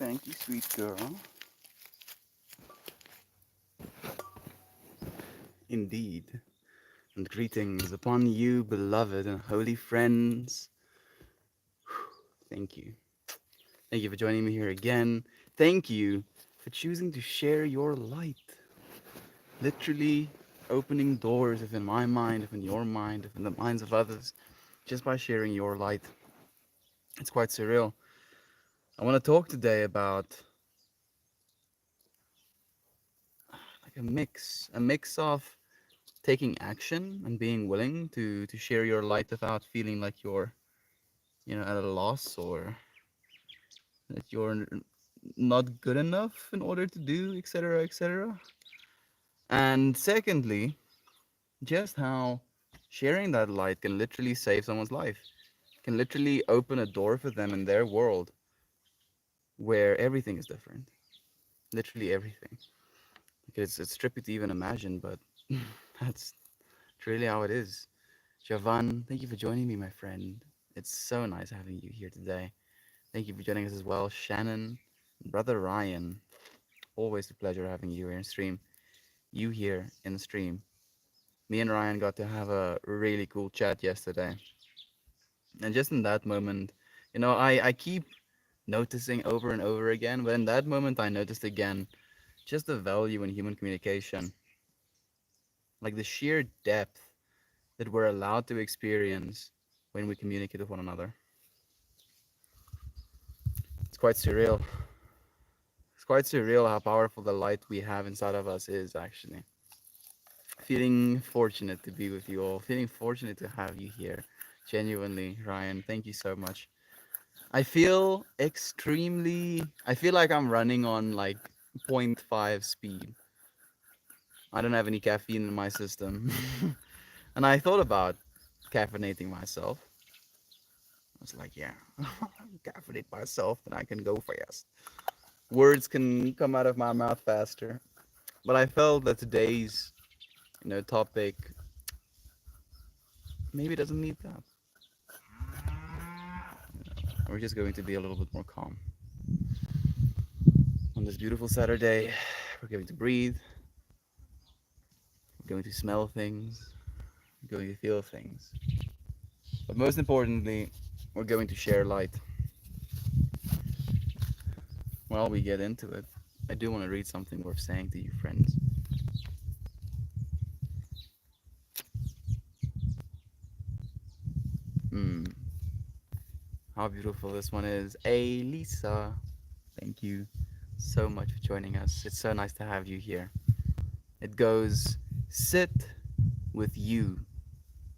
Thank you, sweet girl. Indeed. And greetings upon you, beloved and holy friends. Thank you. Thank you for joining me here again. Thank you for choosing to share your light. Literally opening doors within my mind, within your mind, within the minds of others, just by sharing your light. It's quite surreal. I want to talk today about like a mix of taking action and being willing to share your light without feeling like you're at a loss, or that you're not good enough in order to do, etc., etc. And secondly, just how sharing that light can literally save someone's life, can literally open a door for them in their world where everything is different, literally everything. Because it's trippy to even imagine, but that's really how it is. Javan, thank you for joining me, my friend. It's so nice having you here today. Thank you for joining us as well, Shannon, brother Ryan. Always a pleasure having you here in stream. You here in the stream. Me and Ryan got to have a really cool chat yesterday. And just in that moment, I keep noticing over and over again, but in that moment I noticed again just the value in human communication. Like the sheer depth that we're allowed to experience when we communicate with one another. It's quite surreal. It's quite surreal how powerful the light we have inside of us is, actually. Feeling fortunate to be with you all. Feeling fortunate to have you here. Genuinely, Ryan, thank you so much. I feel like I'm running on like point 0.5 speed. I don't have any caffeine in my system. And I thought about caffeinating myself. I was like, yeah, caffeinate myself, then I can go fast. Words can come out of my mouth faster. But I felt that today's, topic maybe doesn't need that. We're just going to be a little bit more calm. On this beautiful Saturday, we're going to breathe, we're going to smell things, we're going to feel things. But most importantly, we're going to share light. While we get into it, I do want to read something worth saying to you, friends. Hmm, how beautiful this one is. Hey, Lisa, thank you so much for joining us. It's so nice to have you here. It goes, sit with you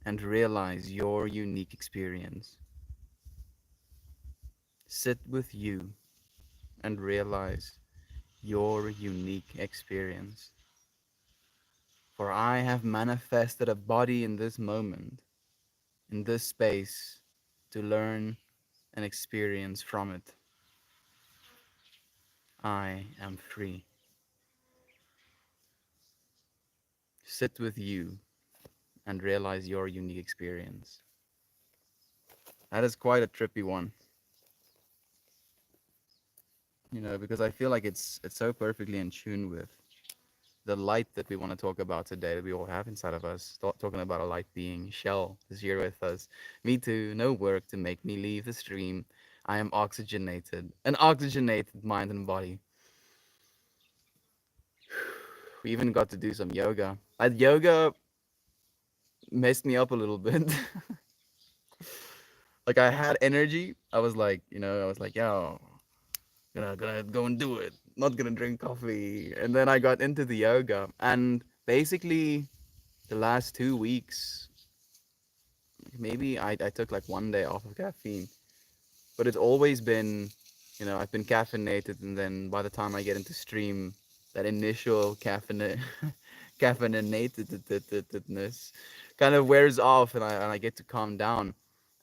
and realize your unique experience. Sit with you and realize your unique experience. For I have manifested a body in this moment, in this space, to learn and experience from it. I am free. Sit with you and realize your unique experience. That is quite a trippy one, because I feel like it's so perfectly in tune with the light that we want to talk about today, that we all have inside of us. Talking about a light being. Shell is here with us. Me too. No work to make me leave the stream. I am oxygenated, an oxygenated mind and body. We even got to do some yoga. That yoga messed me up a little bit. Like I had energy. I was like, yo, gonna go and do it. Not gonna drink coffee. And then I got into the yoga, and basically the last 2 weeks, maybe I took like one day off of caffeine, but it's always been, I've been caffeinated, and then by the time I get into stream, that initial caffeinatedness kind of wears off, and I get to calm down.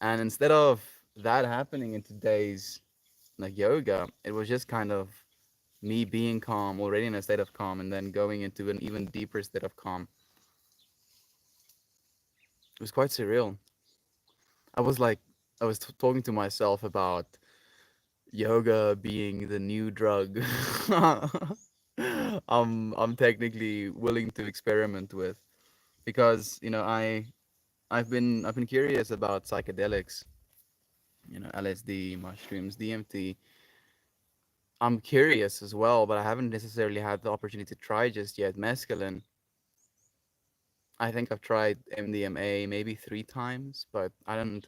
And instead of that happening in today's like yoga, it was just kind of me being calm, already in a state of calm, and then going into an even deeper state of calm. It was quite surreal. I was like, I was talking to myself about yoga being the new drug. I'm technically willing to experiment with, because I've been curious about psychedelics, LSD, mushrooms, DMT. I'm curious as well, but I haven't necessarily had the opportunity to try just yet. Mescaline, I think I've tried MDMA maybe 3 times, but I don't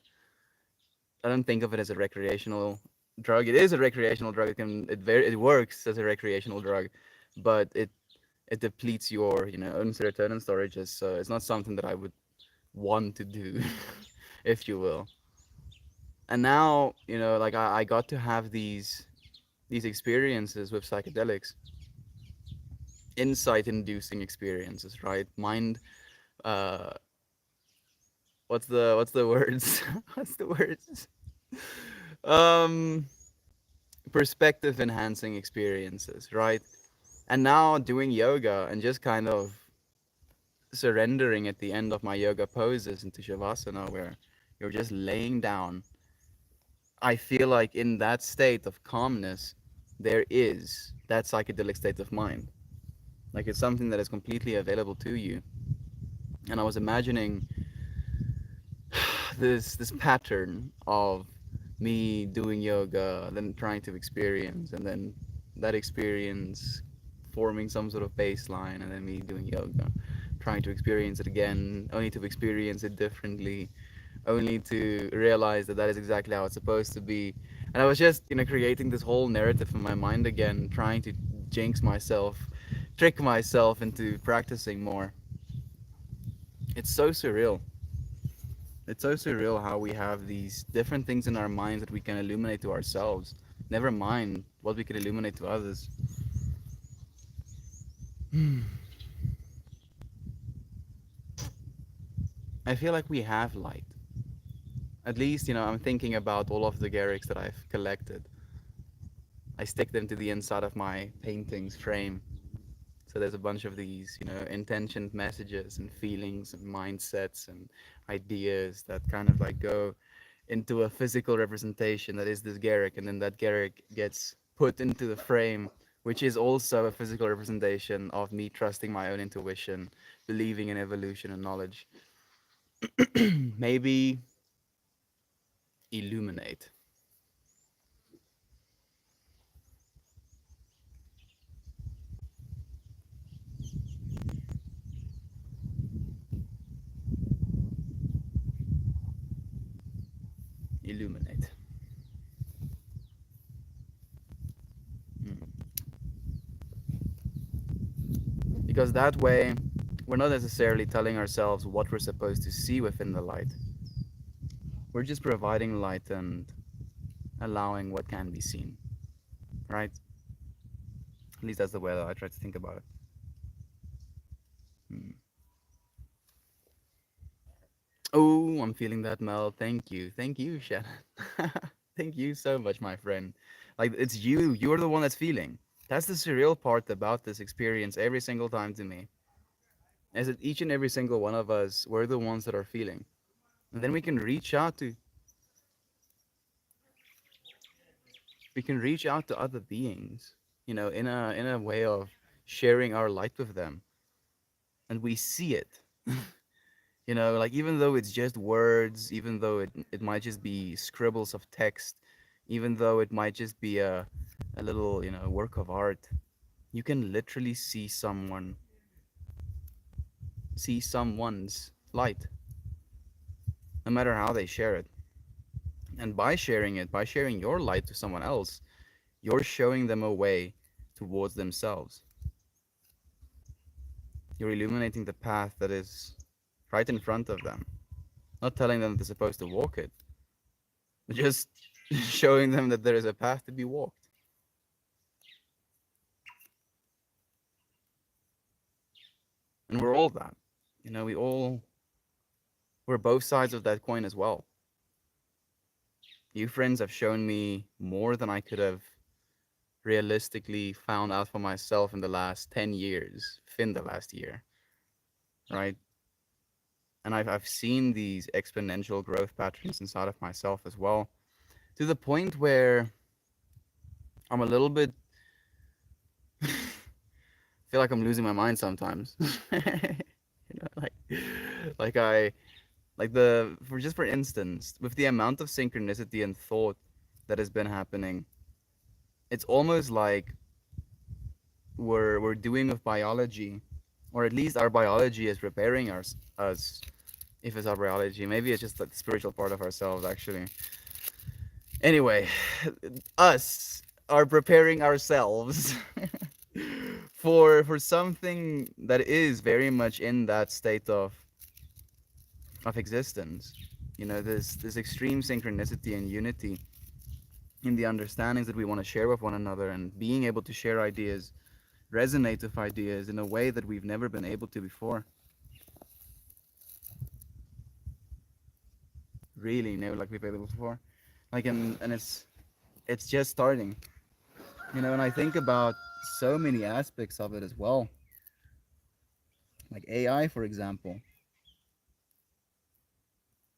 think of it as a recreational drug. It is a recreational drug. It works as a recreational drug, but it depletes your own serotonin storages. So it's not something that I would want to do, if you will. And now like I got to have these experiences with psychedelics, insight inducing experiences, right? Mind, uh what's the words? What's the words? um Perspective enhancing experiences, right? And now doing yoga and just kind of surrendering at the end of my yoga poses into shavasana, where you're just laying down. I feel like in that state of calmness, there is that psychedelic state of mind. Like it's something that is completely available to you. And I was imagining this pattern of me doing yoga, then trying to experience, and then that experience forming some sort of baseline, and then me doing yoga, trying to experience it again, only to experience it differently, only to realize that that is exactly how it's supposed to be. And I was just creating this whole narrative in my mind again, trying to jinx myself, trick myself into practicing more. It's so surreal. It's so surreal how we have these different things in our minds that we can illuminate to ourselves. Never mind what we can illuminate to others. I feel like we have light. At least, I'm thinking about all of the Garricks that I've collected. I stick them to the inside of my paintings frame. So there's a bunch of these, intentioned messages and feelings and mindsets and ideas that kind of like go into a physical representation that is this Garrick, and then that Garrick gets put into the frame, which is also a physical representation of me trusting my own intuition, believing in evolution and knowledge. Maybe illuminate. Illuminate. Mm. Because that way, we're not necessarily telling ourselves what we're supposed to see within the light. We're just providing light and allowing what can be seen, right? At least that's the way that I try to think about it. Mm. Oh, I'm feeling that, Mel. Thank you. Thank you, Shannon. Thank you so much, my friend. Like, it's you. You're the one that's feeling. That's the surreal part about this experience every single time to me. Is that each and every single one of us, we're the ones that are feeling. And then we can reach out to other beings, in a way of sharing our light with them. And we see it. Like even though it's just words, even though it might just be scribbles of text, even though it might just be a little work of art, you can literally see someone's light, no matter how they share it. And by sharing your light to someone else, you're showing them a way towards themselves. You're illuminating the path that is right in front of them, not telling them they're supposed to walk it, but just showing them that there is a path to be walked. And we're all that. We're both sides of that coin as well. You friends have shown me more than I could have realistically found out for myself in the last 10 years, within the last year, right? And I've seen these exponential growth patterns inside of myself as well, to the point where I'm a little bit feel like I'm losing my mind sometimes. Like like I like the for just for instance, with the amount of synchronicity and thought that has been happening, it's almost like we're doing with biology, or at least our biology is preparing us. If it's our biology, maybe it's just like the spiritual part of ourselves actually. Anyway, us are preparing ourselves for something that is very much in that state of existence. You know, this extreme synchronicity and unity in the understandings that we want to share with one another, and being able to share ideas, resonate with ideas in a way that we've never been able to before. Really never like we've been able before. Like and it's just starting. You know, and I think about so many aspects of it as well. Like AI, for example.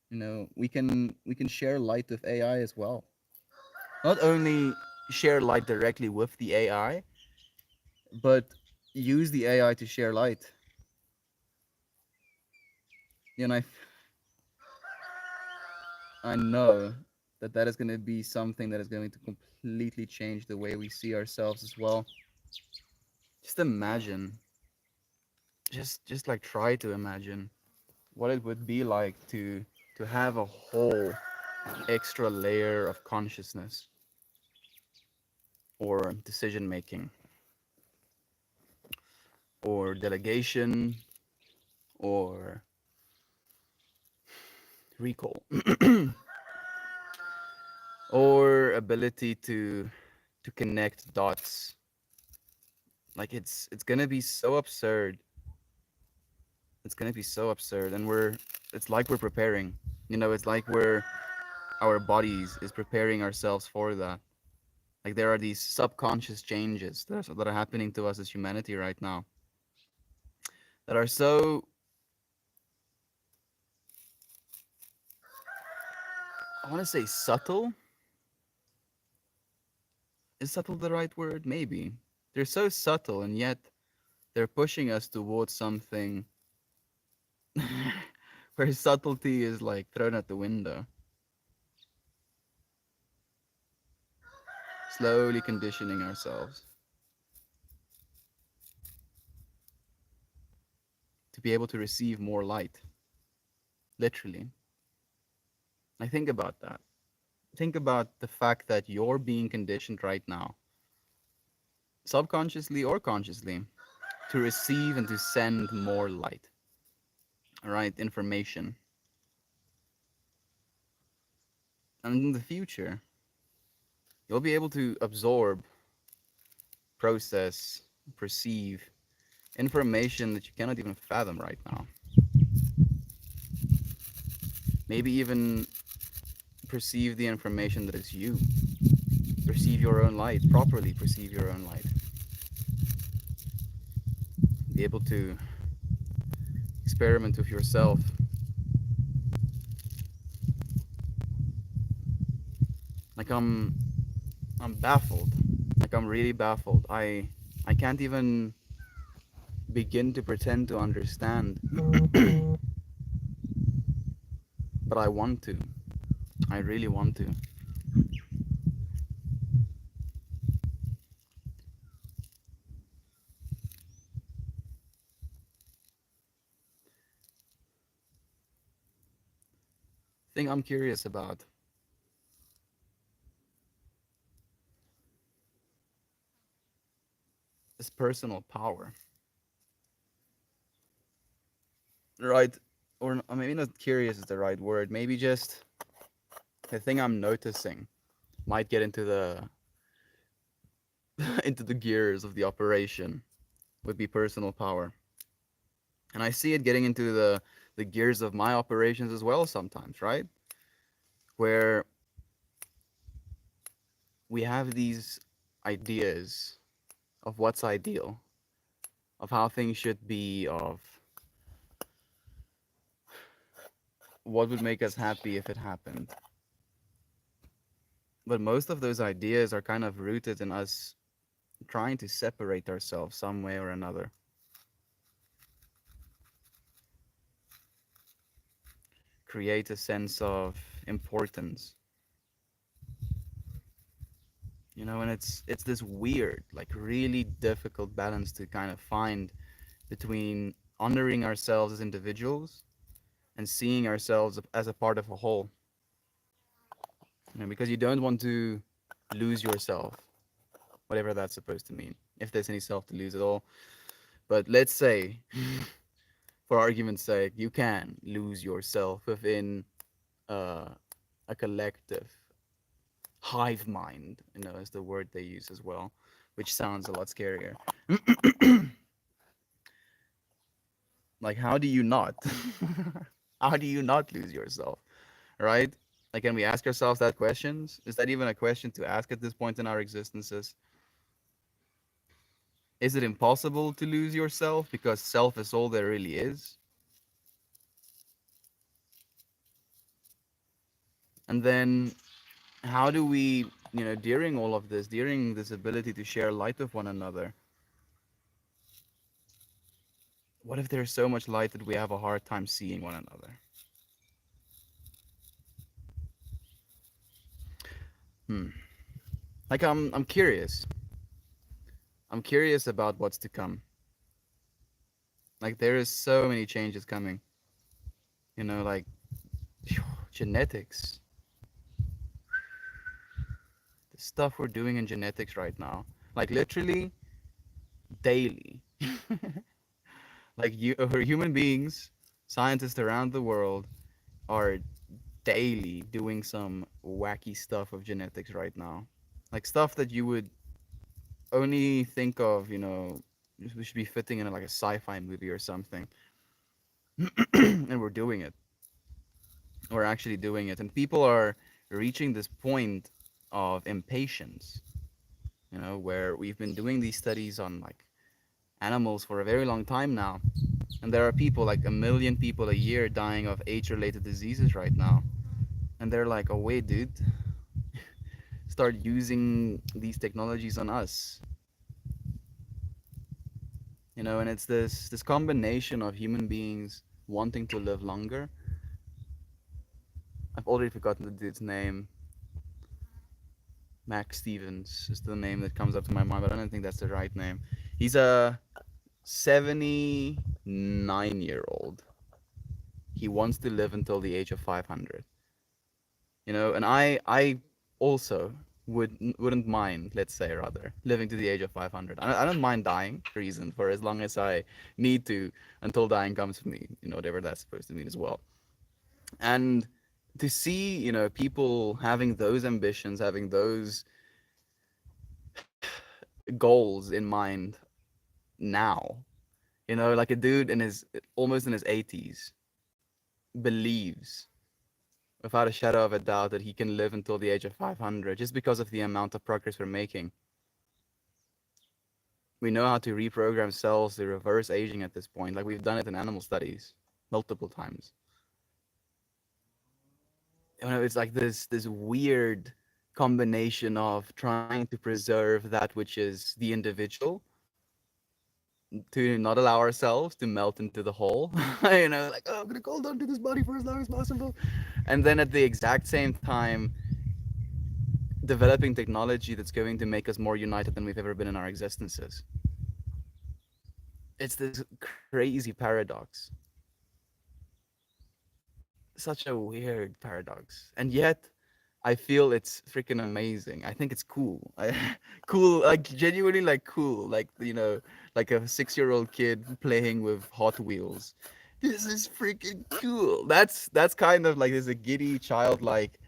You know, we can share light with AI as well. Not only share light directly with the AI, but use the AI to share light. You know, I know that that is going to be something that is going to completely change the way we see ourselves as well. Just imagine, just like try to imagine what it would be like to have a whole extra layer of consciousness or decision making or delegation or recall or ability to connect dots. Like it's gonna be so absurd. It's gonna be so absurd, and it's like we're preparing. You know, it's like our bodies is preparing ourselves for that. Like there are these subconscious changes that are happening to us as humanity right now that are so, I want to say subtle. Is subtle the right word? Maybe. They're so subtle, and yet they're pushing us towards something where subtlety is like thrown out the window. Slowly conditioning ourselves to be able to receive more light. Literally. I think about that. Think about the fact that you're being conditioned right now, subconsciously or consciously, to receive and to send more light, all right, information. And in the future, you'll be able to absorb, process, perceive information that you cannot even fathom right now. Maybe even perceive the information that is you. Perceive your own light, properly perceive your own light. Be able to experiment with yourself. Like I'm baffled. Like I'm really baffled. I can't even begin to pretend to understand, but I want to. I really want to. Thing I'm curious about is personal power. Right? Or maybe not curious is the right word. Maybe just the thing I'm noticing might get into the into the gears of the operation would be personal power. And I see it getting into the gears of my operations as well sometimes, right? Where we have these ideas of what's ideal, of how things should be, of what would make us happy if it happened. But most of those ideas are kind of rooted in us trying to separate ourselves some way or another. Create a sense of importance. And it's this weird, like really difficult balance to kind of find between honoring ourselves as individuals and seeing ourselves as a part of a whole. Because you don't want to lose yourself, whatever that's supposed to mean, if there's any self to lose at all. But let's say, for argument's sake, you can lose yourself within uh, a collective hive mind, is the word they use as well, which sounds a lot scarier. Like, how do you not? How do you not lose yourself, right? Like, can we ask ourselves that questions? Is that even a question to ask at this point in our existences? Is it impossible to lose yourself because self is all there really is? And then, how do we, during all of this, during this ability to share light with one another, what if there's so much light that we have a hard time seeing one another? Hmm. Like, I'm curious. I'm curious about what's to come. Like, there is so many changes coming. Like genetics, the stuff we're doing in genetics right now, like literally daily. Like or human beings, scientists around the world are daily doing some wacky stuff of genetics right now. Like stuff that you would only think of, we should be fitting in like a sci-fi movie or something. And we're doing it. We're actually doing it. And people are reaching this point of impatience, where we've been doing these studies on like animals for a very long time now. And there are people, like a million people a year, dying of age related diseases right now. And they're like, oh, wait, dude, start using these technologies on us. And it's this combination of human beings wanting to live longer. I've already forgotten the dude's name. Max Stevens is the name that comes up to my mind, but I don't think that's the right name. He's a 79-year-old. He wants to live until the age of 500. And I also wouldn't mind, let's say rather, living to the age of 500. I don't mind dying, reason, for as long as I need to, until dying comes for me, whatever that's supposed to mean as well. And to see, people having those ambitions, having those goals in mind now, like a dude in his almost in his 80s believes without a shadow of a doubt that he can live until the age of 500 just because of the amount of progress we're making. We know how to reprogram cells to reverse aging at this point. Like we've done it in animal studies multiple times. It's like this weird combination of trying to preserve that which is the individual, to not allow ourselves to melt into the whole. Like, oh, I'm gonna hold on to this body for as long as possible, and then at the exact same time developing technology that's going to make us more united than we've ever been in our existences. It's this crazy paradox. Such a weird paradox. And yet, I feel it's freaking amazing. I think it's cool. Cool, like genuinely like cool. Like, like a 6-year-old kid playing with Hot Wheels. This is freaking cool. That's kind of like there's a giddy, childlike,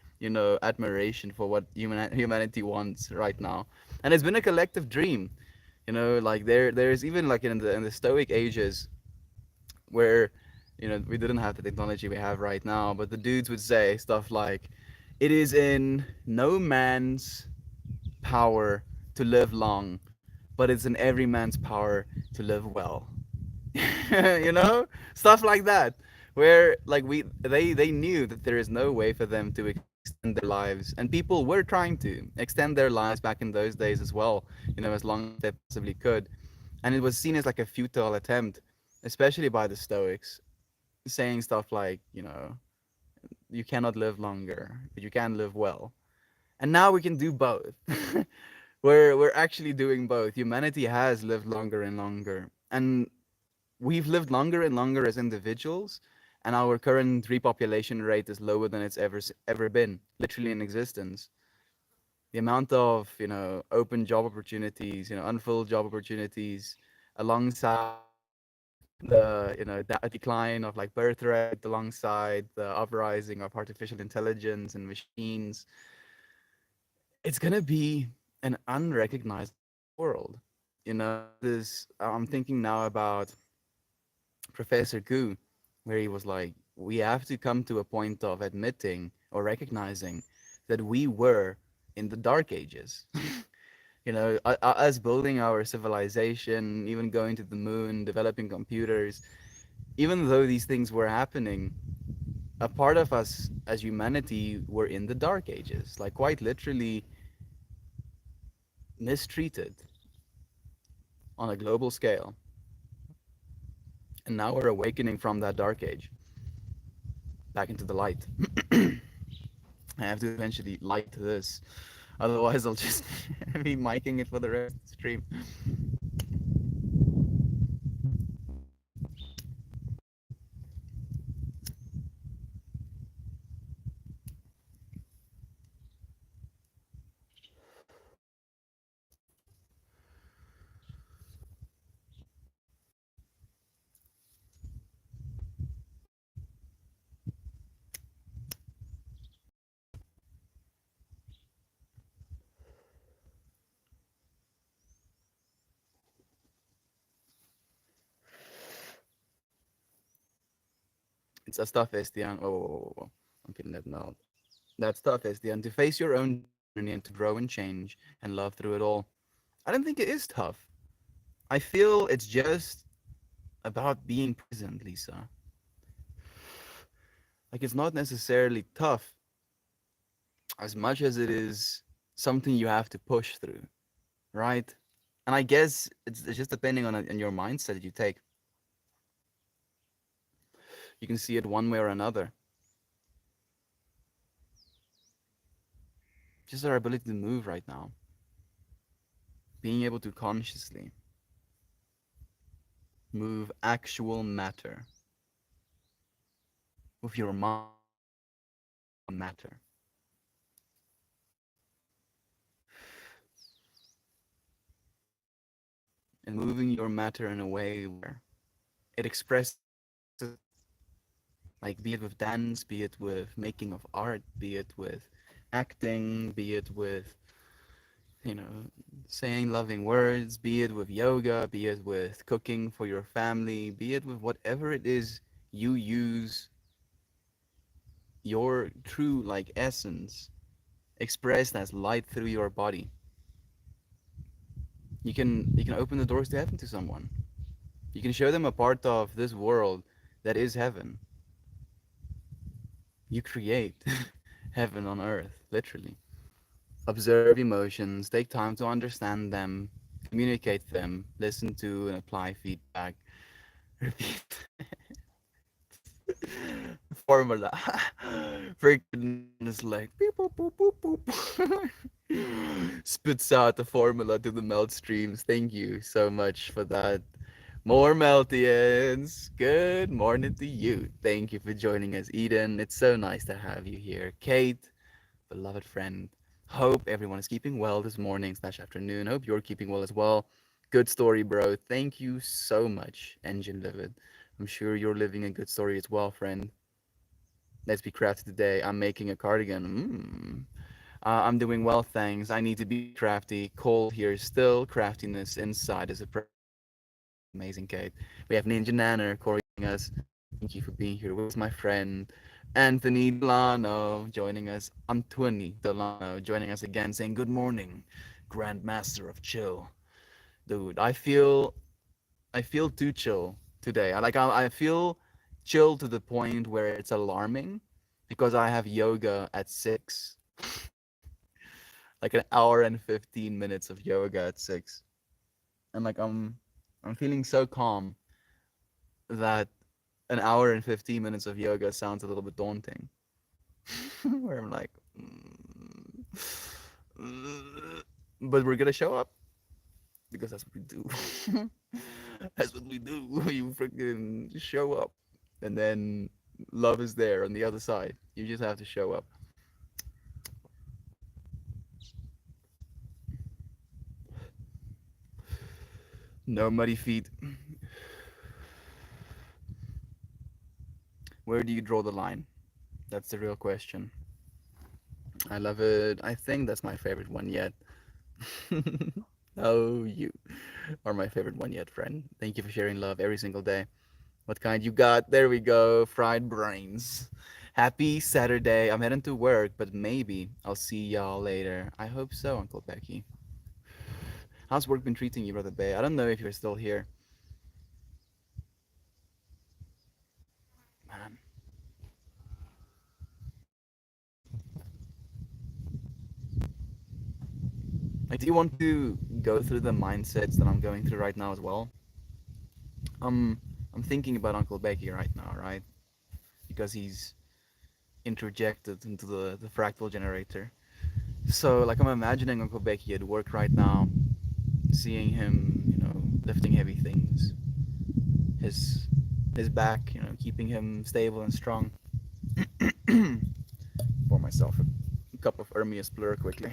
admiration for what humanity wants right now. And it's been a collective dream. Like there's even like in the Stoic ages where we didn't have the technology we have right now, but the dudes would say stuff like, it is in no man's power to live long, but it's in every man's power to live well. Stuff like that, where like they knew that there is no way for them to extend their lives, and people were trying to extend their lives back in those days as well, as long as they possibly could. And it was seen as like a futile attempt, especially by the Stoics, saying stuff like, you cannot live longer, but you can live well. And now we can do both. We're actually doing both. Humanity has lived longer and longer, and we've lived longer and longer as individuals, and our current repopulation rate is lower than it's ever been, literally in existence. The amount of open job opportunities, unfilled job opportunities, alongside the decline of like birth rate, alongside the uprising of artificial intelligence and machines, it's gonna be an unrecognized world. This I'm thinking now about Professor Gu, where he was like, we have to come to a point of admitting or recognizing that we were in the dark ages. Us building our civilization, even going to the moon, developing computers, even though these things were happening, a part of us as humanity were in the dark ages, like quite literally mistreated on a global scale. And now we're awakening from that dark age back into the light. I have to eventually light this. Otherwise, I'll just be miking it for the rest of the stream. It's a tough, Estian. Oh, I'm feeling that now. That's tough, Estian. To face your own journey and to grow and change and love through it all. I don't think it is tough. I feel it's just about being present, Lisa. Like, it's not necessarily tough as much as it is something you have to push through, right? And I guess it's just depending on your mindset that you take. You can see it one way or another. Just our ability to move right now, being able to consciously move actual matter with your mind matter, and moving your matter in a way where it expresses, like, be it with dance, be it with making of art, be it with acting, be it with you know saying loving words, be it with yoga, be it with cooking for your family, be it with whatever it is you use your true like essence expressed as light through your body. You can open the doors to heaven to someone. You can show them a part of this world that is heaven. You create heaven on earth, literally. Observe emotions, take time to understand them, communicate them, listen to and apply feedback, repeat formula. Freaking is like beep, boop, boop, boop, boop. Spits out the formula to the melt streams. Thank you so much for that. More Meltians. Good morning to you. Thank you for joining us, Eden. It's so nice to have you here. Kate, beloved friend. Hope everyone is keeping well this morning slash afternoon. Hope you're keeping well as well. Good story, bro. Thank you so much, Engine Livid. I'm sure you're living a good story as well, friend. Let's be crafty today. I'm making a cardigan. I'm doing well, thanks. I need to be crafty. Cold here still. Craftiness inside is a amazing, Kate. We have Ninja Nanner joining us. Thank you for being here with my friend Anthony Delano joining us. Anthony Delano joining us again, saying good morning, Grandmaster of Chill. Dude, I feel too chill today. I feel chill to the point where it's alarming because I have yoga at 6. Like an hour and 15 minutes of yoga at 6. And like I'm feeling so calm that an hour and 15 minutes of yoga sounds a little bit daunting. Where I'm like, but we're gonna show up because that's what we do. That's what we do. You freaking show up, and then love is there on the other side. You just have to show up. No muddy feet. Where do you draw the line? That's the real question. I love it. I think that's my favorite one yet. Oh, you are my favorite one yet, friend. Thank you for sharing love every single day. What kind you got? There we go. Fried brains. Happy Saturday. I'm heading to work, but maybe I'll see y'all later. I hope so, Uncle Becky. How's work been treating you, Brother Bay? I don't know if you're still here. Man. Like, do you want to go through the mindsets that I'm going through right now as well? Um, I'm thinking about Uncle Becky right now, right? Because he's interjected into the fractal generator. So, like, I'm imagining Uncle Becky at work right now, seeing him, lifting heavy things, his his back, keeping him stable and strong. Pour myself a cup of Ermias Blur quickly.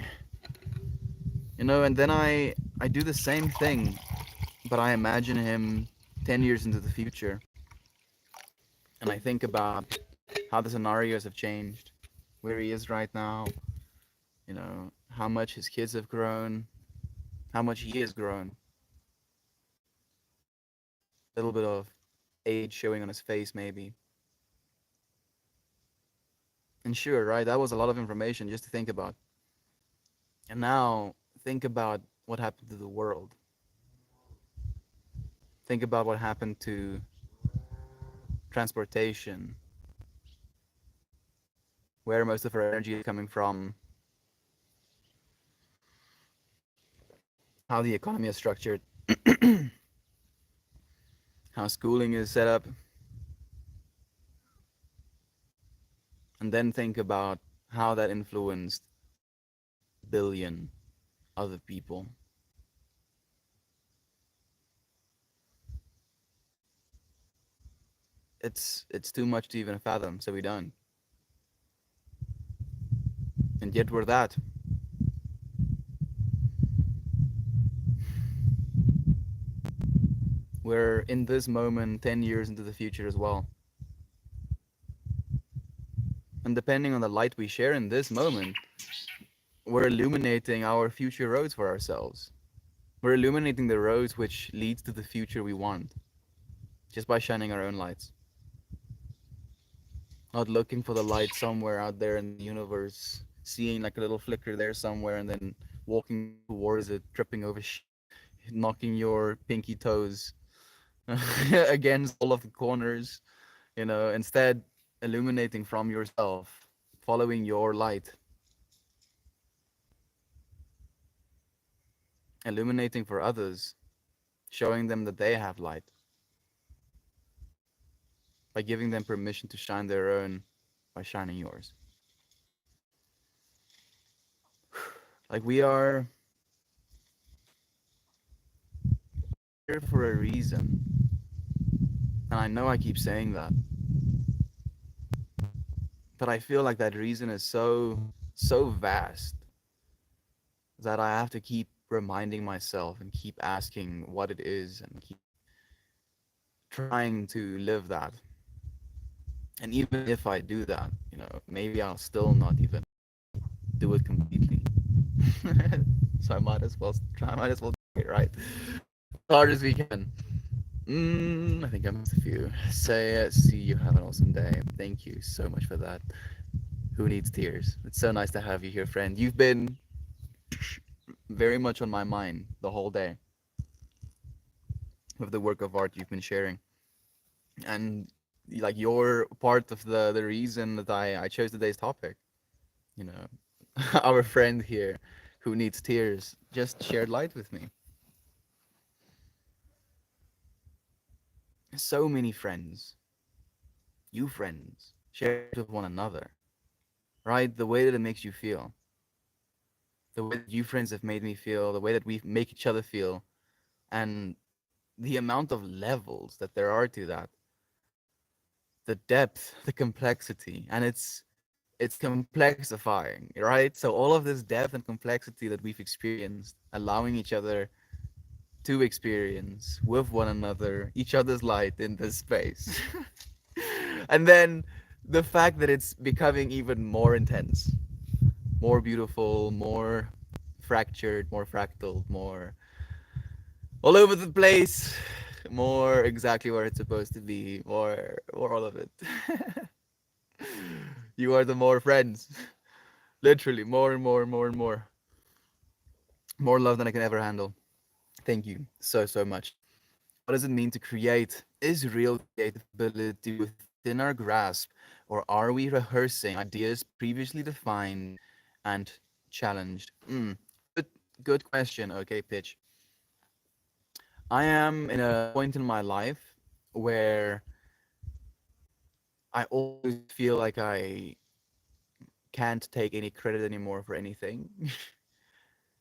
And then I do the same thing, but I imagine him 10 years into the future, and I think about how the scenarios have changed, where he is right now, how much his kids have grown, how much he has grown. A little bit of age showing on his face, maybe. And sure, right, that was a lot of information just to think about. And now think about what happened to the world. Think about what happened to transportation, where most of our energy is coming from, how the economy is structured, how schooling is set up, and then think about how that influenced billion other people. It's too much to even fathom, so we don't. And yet we're that. We're in this moment 10 years into the future as well. And depending on the light we share in this moment, we're illuminating our future roads for ourselves. We're illuminating the roads which leads to the future we want, just by shining our own lights. Not looking for the light somewhere out there in the universe, seeing like a little flicker there somewhere, and then walking towards it, tripping over knocking your pinky toes against all of the corners, instead illuminating from yourself, following your light, illuminating for others, showing them that they have light by giving them permission to shine their own by shining yours. Like we are here for a reason. And I know I keep saying that, but I feel like that reason is so vast that I have to keep reminding myself and keep asking what it is and keep trying to live that. And even if I do that, maybe I'll still not even do it completely. So I might as well try. I might as well do it right, as hard as we can. I think I missed a few. Say, see you have an awesome day. Thank you so much for that. Who needs tears? It's so nice to have you here, friend. You've been very much on my mind the whole day with the work of art you've been sharing. And like you're part of the reason that I chose today's topic. You know, our friend here who needs tears just shared light with me. So many friends, you friends, share light with one another, right? The way that it makes you feel, the way that you friends have made me feel, the way that we make each other feel, and the amount of levels that there are to that, the depth, the complexity, and it's complexifying, right? So all of this depth and complexity that we've experienced, allowing each other to experience with one another each other's light in this space. And then the fact that it's becoming even more intense, more beautiful, more fractured, more fractal, more all over the place, more exactly where it's supposed to be, more all of it. You are the more friends. Literally, more and more and more and more. More love than I can ever handle. Thank you so, so much. What does it mean to create? Is real creative ability within our grasp, or are we rehearsing ideas previously defined and challenged? Good, good question. Okay, pitch. I am in a point in my life where I always feel like I can't take any credit anymore for anything.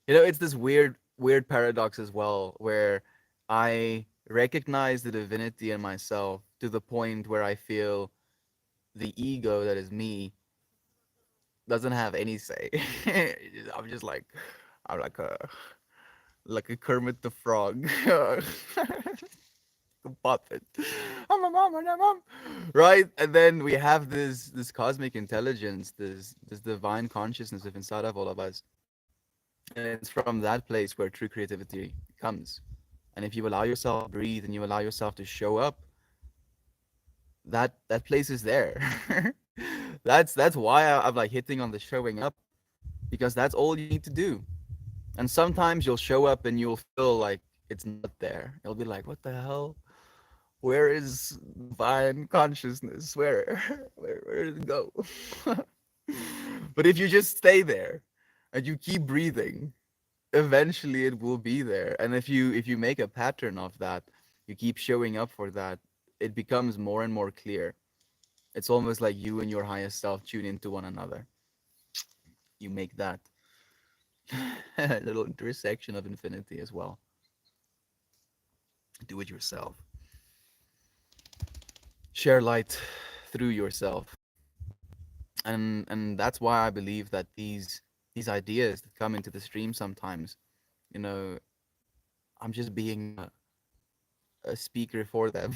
It's this weird paradox as well, where I recognize the divinity in myself to the point where I feel the ego that is me doesn't have any say. I'm just like I'm like a Kermit the Frog. A puppet. I'm a mom, I'm a mom. Right? And then we have this cosmic intelligence, this divine consciousness of inside of all of us. And it's from that place where true creativity comes. And if you allow yourself to breathe and you allow yourself to show up, that place is there. That's why I'm like hitting on the showing up, because that's all you need to do. And sometimes you'll show up and you'll feel like it's not there. You'll be like, what the hell? Where is divine consciousness? Where where did it go? But if you just stay there and you keep breathing, eventually it will be there. And if you make a pattern of that, you keep showing up for that, it becomes more and more clear. It's almost like you and your highest self tune into one another. You make that little intersection of infinity as well. Do it yourself. Share light through yourself. And that's why I believe that these ideas that come into the stream sometimes, you know, I'm just being a speaker for them.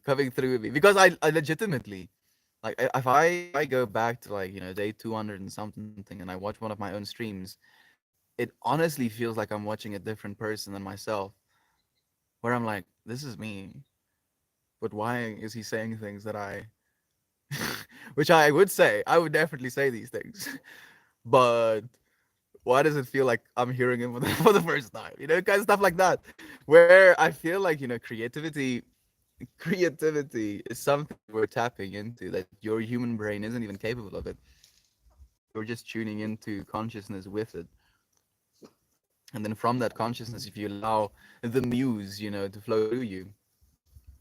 Coming through with me, because I legitimately like, if I go back to, like, day 200 and something, and I watch one of my own streams, it honestly feels like I'm watching a different person than myself, where I'm like, this is me, but why is he saying things that I which I would say, I would definitely say these things, but why does it feel like I'm hearing him for the, for the first time, kind of stuff like that, where I feel like, creativity is something we're tapping into that your human brain isn't even capable of it. You're just tuning into consciousness with it. And then from that consciousness, if you allow the muse, to flow through you,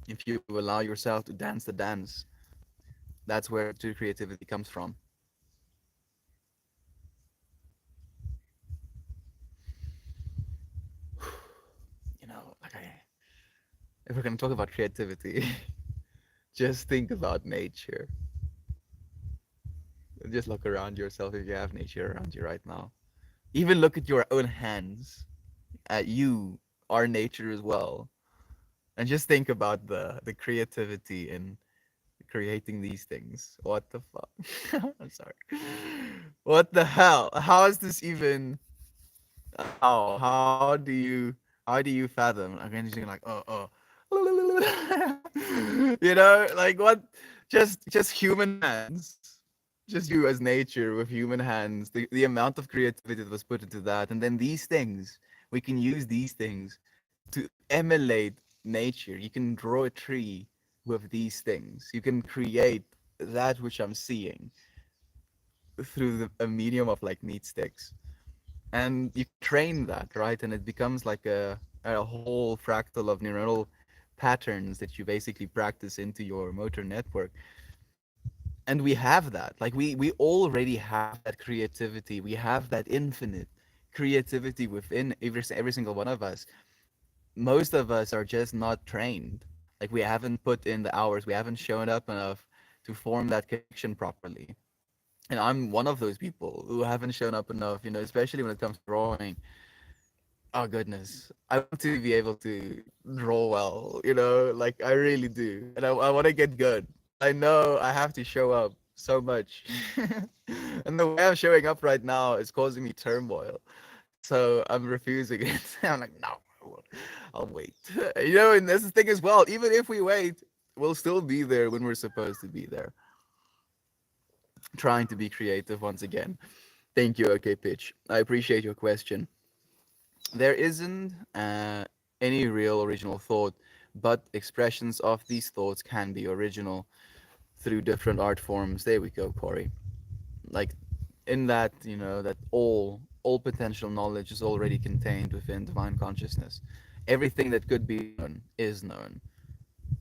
if you allow yourself to dance the dance, that's where true creativity comes from. Like, if we're going to talk about creativity, just think about nature. Just look around yourself if you have nature around you right now. Even look at your own hands. At you are nature as well. And just think about the creativity in creating these things. What the fuck? I'm sorry. What the hell? How is this even? How do you fathom? Again, just like, like what? Just human hands. Just you as nature with human hands. The amount of creativity that was put into that, and then these things, we can use these things to emulate nature. You can draw a tree with these things. You can create that which I'm seeing through a medium of like meat sticks. And you can train that, right? And it becomes like a whole fractal of neuronal patterns that you basically practice into your motor network. And we have that. Like we already have that creativity. We have that infinite creativity within every single one of us. Most of us are just not trained. Like we haven't put in the hours. We haven't shown up enough to form that connection properly. And I'm one of those people who haven't shown up enough, especially when it comes to drawing. Oh goodness, I want to be able to draw well, like I really do, and I want to get good. I know I have to show up so much, and the way I'm showing up right now is causing me turmoil. So I'm refusing it. I'm like, no, I'll wait. And that's the thing as well. Even if we wait, we'll still be there when we're supposed to be there. Trying to be creative once again. Thank you, OK Pitch. I appreciate your question. There isn't any real original thought, but expressions of these thoughts can be original through different art forms. There we go, Corey. Like in that, that all potential knowledge is already contained within divine consciousness. Everything that could be known is known.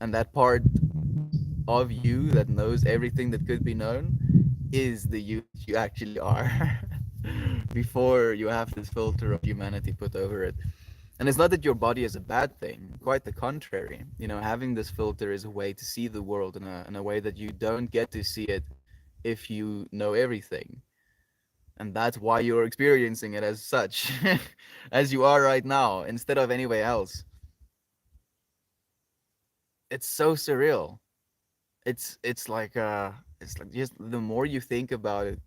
And that part of you that knows everything that could be known is the you that you actually are. Before you have this filter of humanity put over it. And it's not that your body is a bad thing, quite the contrary. Having this filter is a way to see the world in a way that you don't get to see it if you know everything. And that's why you're experiencing it as such, as you are right now, instead of anywhere else. It's so surreal. It's like just the more you think about it,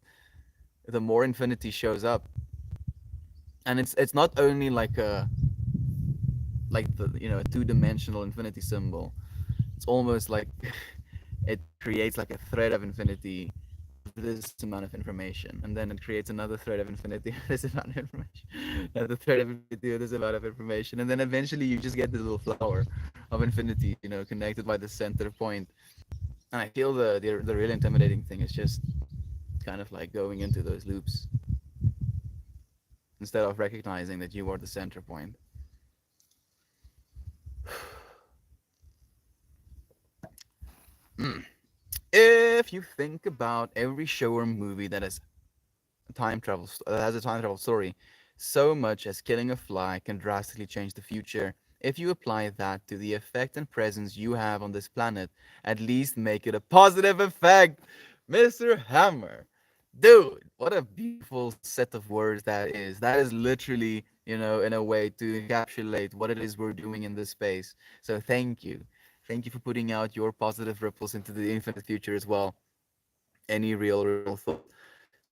the more infinity shows up. And it's not only like the a two-dimensional infinity symbol. It's almost like it creates like a thread of infinity with this amount of information, and then it creates another thread of infinity with this amount of information, another thread of infinity with this amount of information, and then eventually you just get this little flower of infinity, connected by the center point. And I feel the really intimidating thing is just kind of like going into those loops instead of recognizing that you are the center point. If you think about every show or movie that has a time travel story, so much as killing a fly can drastically change the future. If you apply that to the effect and presence you have on this planet, at least make it a positive effect, Mr. Hammer. Dude, what a beautiful set of words that is. That is literally, in a way to encapsulate what it is we're doing in this space. So thank you. Thank you for putting out your positive ripples into the infinite future as well. Any real original thought?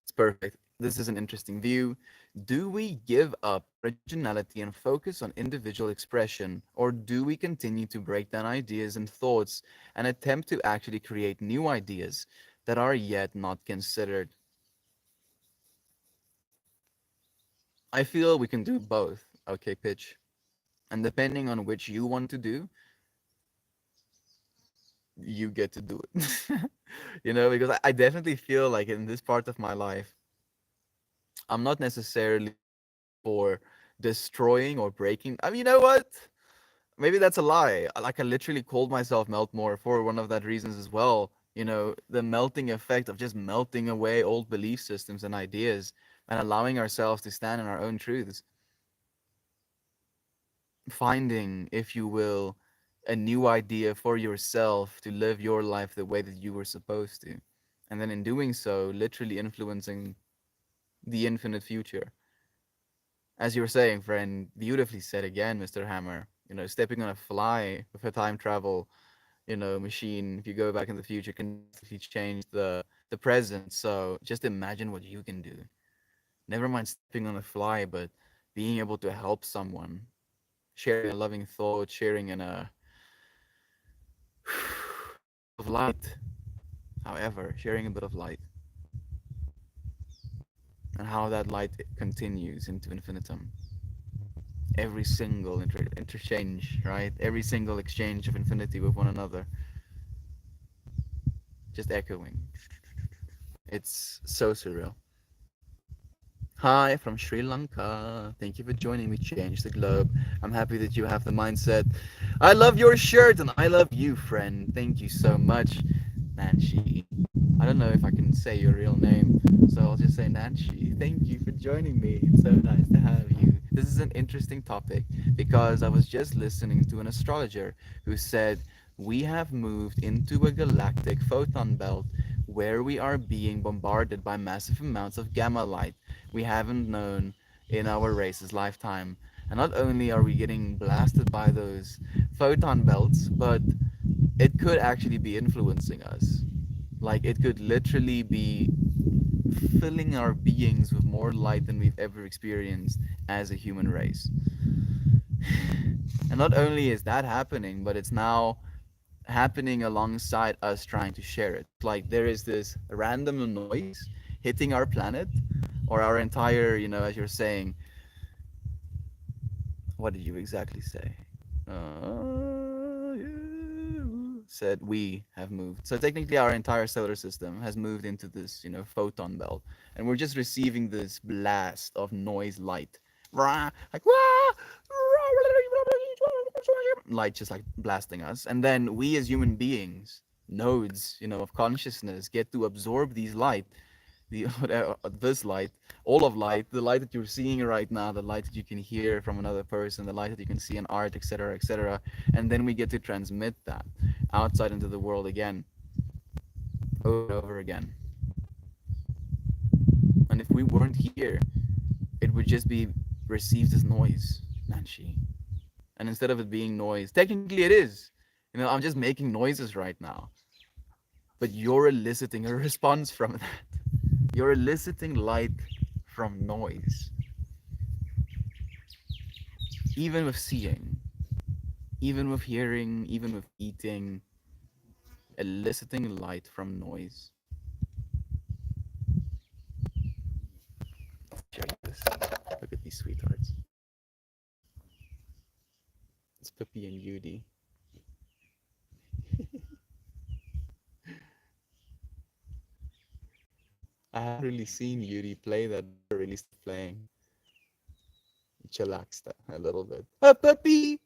It's perfect. This is an interesting view. Do we give up originality and focus on individual expression, or do we continue to break down ideas and thoughts and attempt to actually create new ideas that are yet not considered? I feel we can do both, okay, Pitch. And depending on which you want to do, you get to do it. Because I definitely feel like in this part of my life, I'm not necessarily for destroying or breaking. I mean, you know what? Maybe that's a lie. Like I literally called myself Melt More for one of that reasons as well. The melting effect of just melting away old belief systems and ideas and allowing ourselves to stand in our own truths. Finding, if you will, a new idea for yourself to live your life the way that you were supposed to. And then in doing so, literally influencing the infinite future. As you were saying, friend, beautifully said again, Mr. Hammer. Stepping on a fly with a time travel, machine, if you go back in the future, can drastically change the present. So just imagine what you can do. Never mind stepping on a fly, but being able to help someone, sharing a loving thought, sharing in a of light. However, sharing a bit of light, and how that light continues into infinitum. Every single interchange, right? Every single exchange of infinity with one another. just echoing. It's so surreal. Hi from Sri Lanka. Thank you for joining me, Change the Globe. I'm happy that you have the mindset. I love your shirt and I love you, friend. Thank you so much, Nancy. I don't know if I can say your real name, so I'll just say Nancy. Thank you for joining me. It's so nice to have you. This is an interesting topic because I was just listening to an astrologer who said we have moved into a galactic photon belt where we are being bombarded by massive amounts of gamma light we haven't known in our race's lifetime. And not only are we getting blasted by those photon belts, but it could actually be influencing us. Like it could literally be filling our beings with more light than we've ever experienced as a human race. And not only is that happening, but it's now happening alongside us trying to share it. Like there is this random noise hitting our planet or our entire, as you're saying, what did you exactly say? Said we have moved. So technically, our entire solar system has moved into this, photon belt, and we're just receiving this blast of noise light, like light just like blasting us, and then we as human beings, nodes, of consciousness, get to absorb these light the this light, all of light, the light that you're seeing right now, the light that you can hear from another person, the light that you can see in art, etc., etc., and then we get to transmit that outside into the world again, over and over again. And if we weren't here, it would just be received as noise, Nanshi. And instead of it being noise, technically it is. I'm just making noises right now, but you're eliciting a response from that. You're eliciting light from noise, even with seeing, even with hearing, even with eating, eliciting light from noise. Check this. Look at these sweethearts. It's Pippi and Yudi. I haven't really seen Yudi play that. I really started playing. Chillaxed a little bit. Oh, Pippi!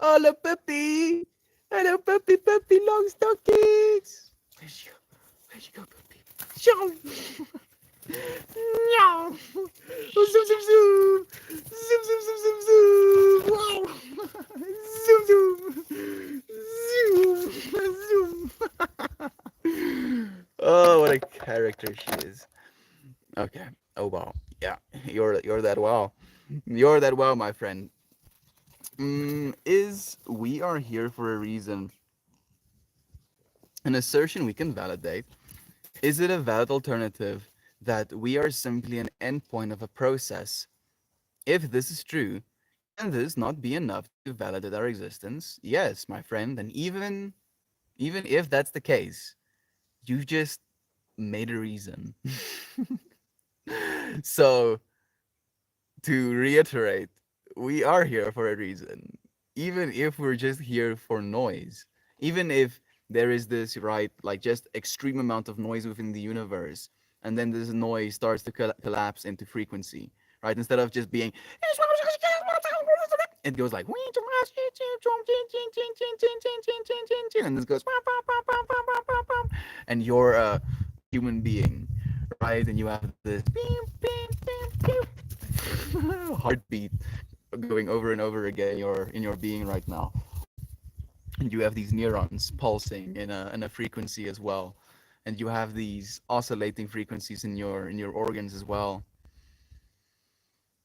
Hello, Pippi! Hello, Pippi, Pippi, long stockings! Where'd you go? Where'd you go, Pippi? Show! Meow! Oh, zoom, zoom, zoom! Zoom, zoom, zoom, zoom, zoom! Wow! Zoom, zoom! Zoom! Zoom! Oh, what a character she is. Okay. Oh, wow. Yeah, you're that wow. You're that wow, my friend. Is we are here for a reason an assertion we can validate? Is it a valid alternative that we are simply an endpoint of a process? If this is true, can this not be enough to validate our existence? Yes, my friend, and even if that's the case, you've just made a reason. So, to reiterate, we are here for a reason. Even if we're just here for noise, even if there is this, right, like just extreme amount of noise within the universe, and then this noise starts to collapse into frequency, right? Instead of just being, it goes like, and this goes, and you're a human being, right? And you have this heartbeat going over and over again in your being right now, and you have these neurons pulsing in a frequency as well, and you have these oscillating frequencies in your organs as well,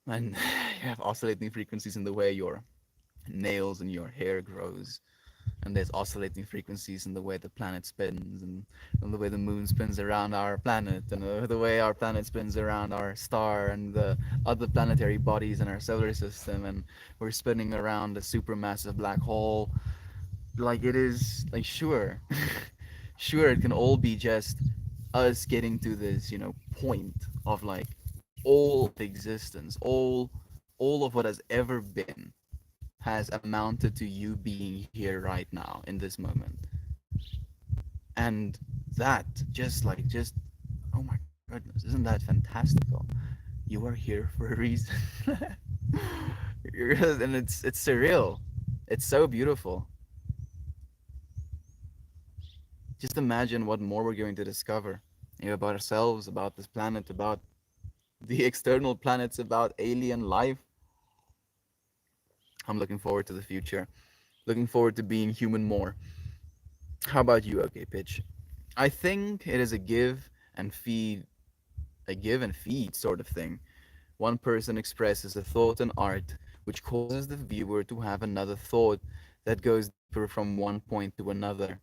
and you have oscillating frequencies in the way your nails and your hair grows, and there's oscillating frequencies in the way the planet spins, and the way the moon spins around our planet, and the way our planet spins around our star and the other planetary bodies in our solar system, and we're spinning around a supermassive black hole. Like it is like, sure, sure, it can all be just us getting to this, point of like all existence, all of what has ever been has amounted to you being here right now in this moment. And that just oh my goodness, isn't that fantastical? You are here for a reason. And it's surreal. It's so beautiful. Just imagine what more we're going to discover, about ourselves, about this planet, about the external planets, about alien life. I'm looking forward to the future. Looking forward to being human more. How about you, okay, Pitch? I think it is a give and feed sort of thing. One person expresses a thought in art, which causes the viewer to have another thought that goes deeper from one point to another.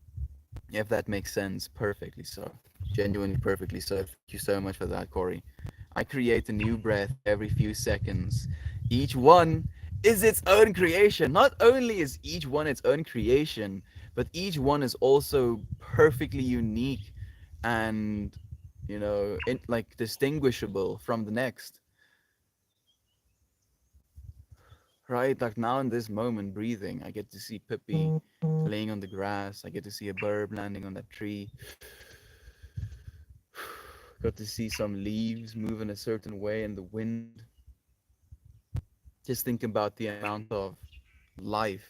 If that makes sense, perfectly so. Genuinely perfectly so. Thank you so much for that, Corey. I create a new breath every few seconds. Each one is its own creation. Not only is each one its own creation, but each one is also perfectly unique and, like distinguishable from the next. Right? Like now in this moment, breathing, I get to see Pippi laying on the grass. I get to see a bird landing on that tree. Got to see some leaves move in a certain way in the wind. Just think about the amount of life,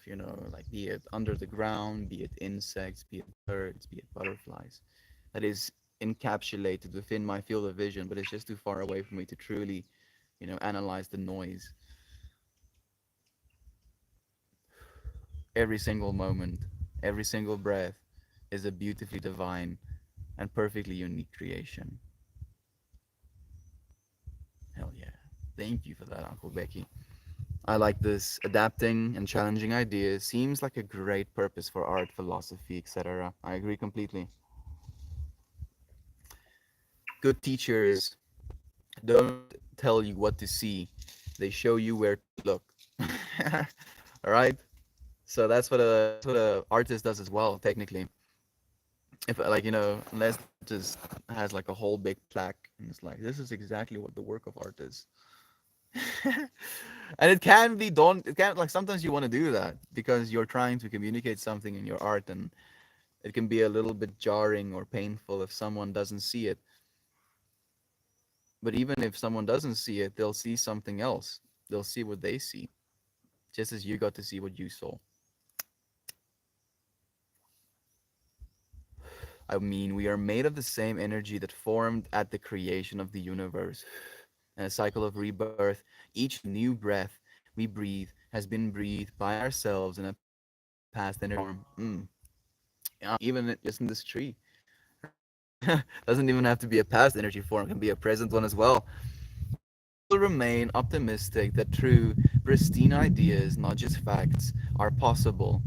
like be it under the ground, be it insects, be it birds, be it butterflies, that is encapsulated within my field of vision, but it's just too far away for me to truly, analyze the noise. Every single moment, every single breath is a beautifully divine and perfectly unique creation. Hell yeah. Thank you for that, Uncle Becky. I like this. Adapting and challenging ideas seems like a great purpose for art, philosophy, etc. I agree completely. Good teachers don't tell you what to see, they show you where to look. All right? So that's what a artist does as well, technically. If like, unless the artist has like a whole big plaque and it's like this is exactly what the work of art is. And it can be done. It can, like, sometimes you want to do that because you're trying to communicate something in your art, and it can be a little bit jarring or painful if someone doesn't see it. But even if someone doesn't see it, they'll see something else. They'll see what they see, just as you got to see what you saw. I mean, we are made of the same energy that formed at the creation of the universe. In a cycle of rebirth, each new breath we breathe has been breathed by ourselves in a past energy form. Even just in this tree, right? Doesn't even have to be a past energy form, it can be a present one as well. I still remain optimistic that true, pristine ideas, not just facts, are possible.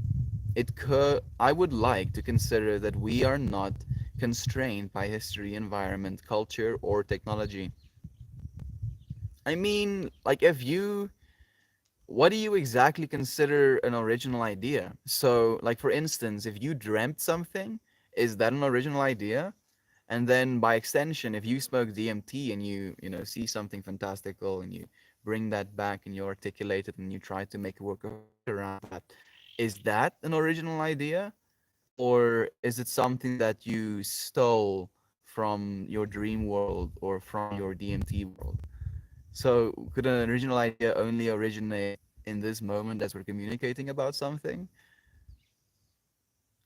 I would like to consider that we are not constrained by history, environment, culture, or technology. I mean, like, what do you exactly consider an original idea? So, like, for instance, if you dreamt something, is that an original idea? And then by extension, if you smoke DMT and see something fantastical and you bring that back and you articulate it and you try to make a work of art around that, is that an original idea? Or is it something that you stole from your dream world or from your DMT world? So could an original idea only originate in this moment as we're communicating about something?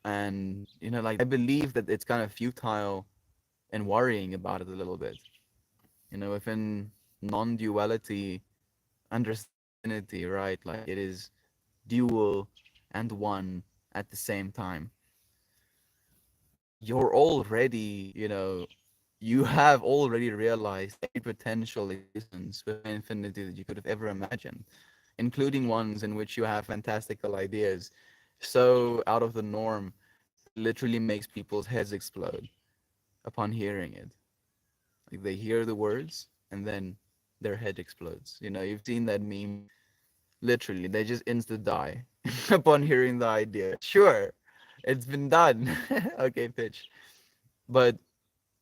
And like, I believe that it's kind of futile and worrying about it a little bit. Within non-duality, understand infinity, right? Like, it is dual and one at the same time. You're already, you have already realized every potential existence within infinity that you could have ever imagined, including ones in which you have fantastical ideas so out of the norm that it literally makes people's heads explode upon hearing it. Like, they hear the words and then their head explodes. You've seen that meme. Literally, they just insta die upon hearing the idea. Sure, it's been done. Okay, pitch. But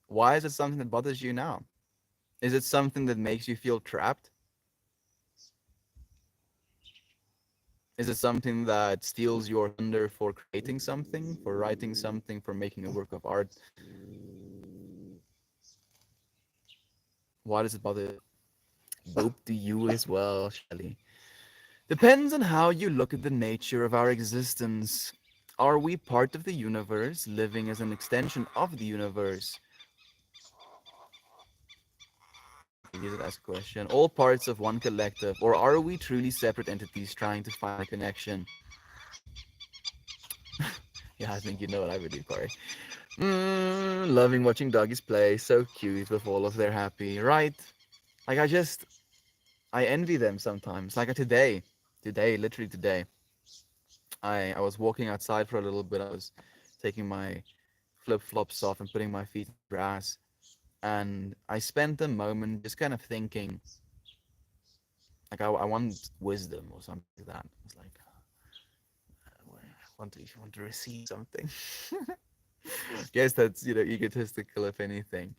why is it something that bothers you now? Is it something that makes you feel trapped? Is it something that steals your thunder for creating something, for writing something, for making a work of art? Why does it bother both to you as well, Shelley? Depends on how you look at the nature of our existence. Are we part of the universe, living as an extension of the universe? Use it as a question. All parts of one collective, or are we truly separate entities trying to find a connection? Yeah, I think you know what I would do, Corey. Loving watching doggies play, so cute with all of their happy, right? Like I envy them sometimes. Like today, literally today, I was walking outside for a little bit. I was taking my flip flops off and putting my feet in the grass, and I spent a moment just kind of thinking, like I want wisdom or something like that. It's like I want to receive something. Guess that's egotistical if anything.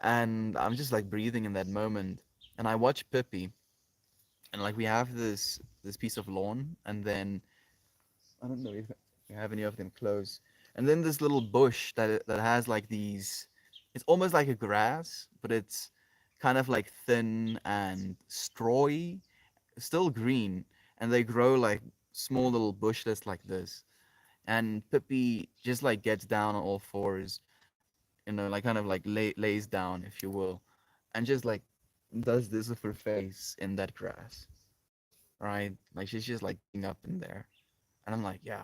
And I'm just like breathing in that moment, and I watch Pippi, and like we have this piece of lawn, and then I don't know if you have any of them close, and then this little bush that has like these. It's almost like a grass, but it's kind of like thin and strawy, still green, and they grow like small little bushlets like this. And Pippi just like gets down on all fours, like kind of like lays down, if you will, and just like does this with her face in that grass, right? Like she's just like being up in there, and I'm like, yeah,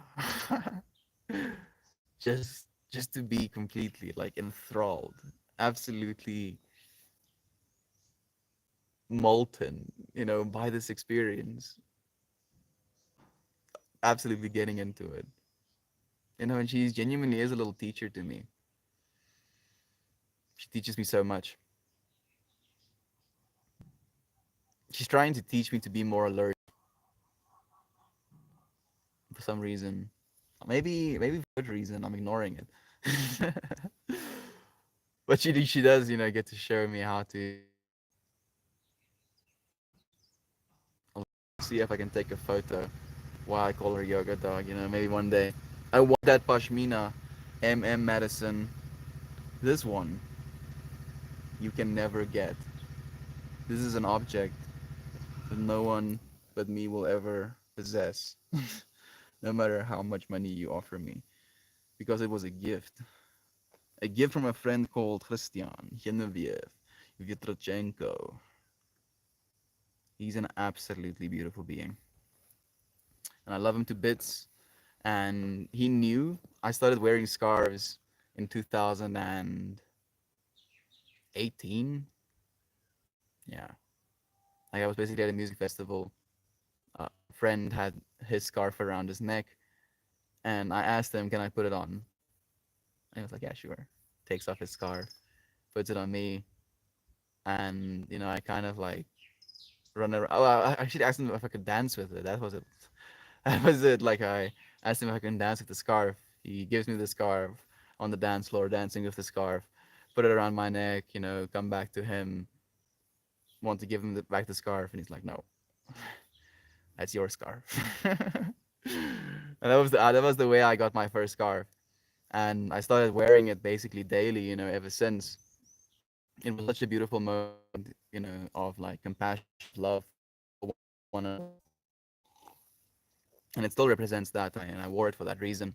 just to be completely like enthralled, absolutely molten, by this experience, absolutely getting into it, and she genuinely is a little teacher to me. She teaches me so much. She's trying to teach me to be more alert for some reason. Maybe for good reason. I'm ignoring it. But she does, get to show me how to. I'll see if I can take a photo while I call her yoga dog. Maybe one day. I want that pashmina, Madison. This one you can never get. This is an object that no one but me will ever possess, no matter how much money you offer me, because it was a gift. A gift from a friend called Christian Genevieve Vitrochenko. He's an absolutely beautiful being, and I love him to bits. And he knew I started wearing scarves in 2018. Yeah, like I was basically at a music festival. A friend had his scarf around his neck, and I asked him, "Can I put it on?" And he was like, "Yeah, sure." Takes off his scarf, puts it on me, and I kind of like run around. Oh, I actually asked him if I could dance with it. That was it. That was it. Like I asked him if I can dance with the scarf. He gives me the scarf on the dance floor, dancing with the scarf. Put it around my neck. Come back to him. Want to give him back the scarf, and he's like, "No, that's your scarf." And that was the way I got my first scarf, and I started wearing it basically daily. Ever since. It was such a beautiful moment, of like compassion, love for one another, and it still represents that, and I wore it for that reason.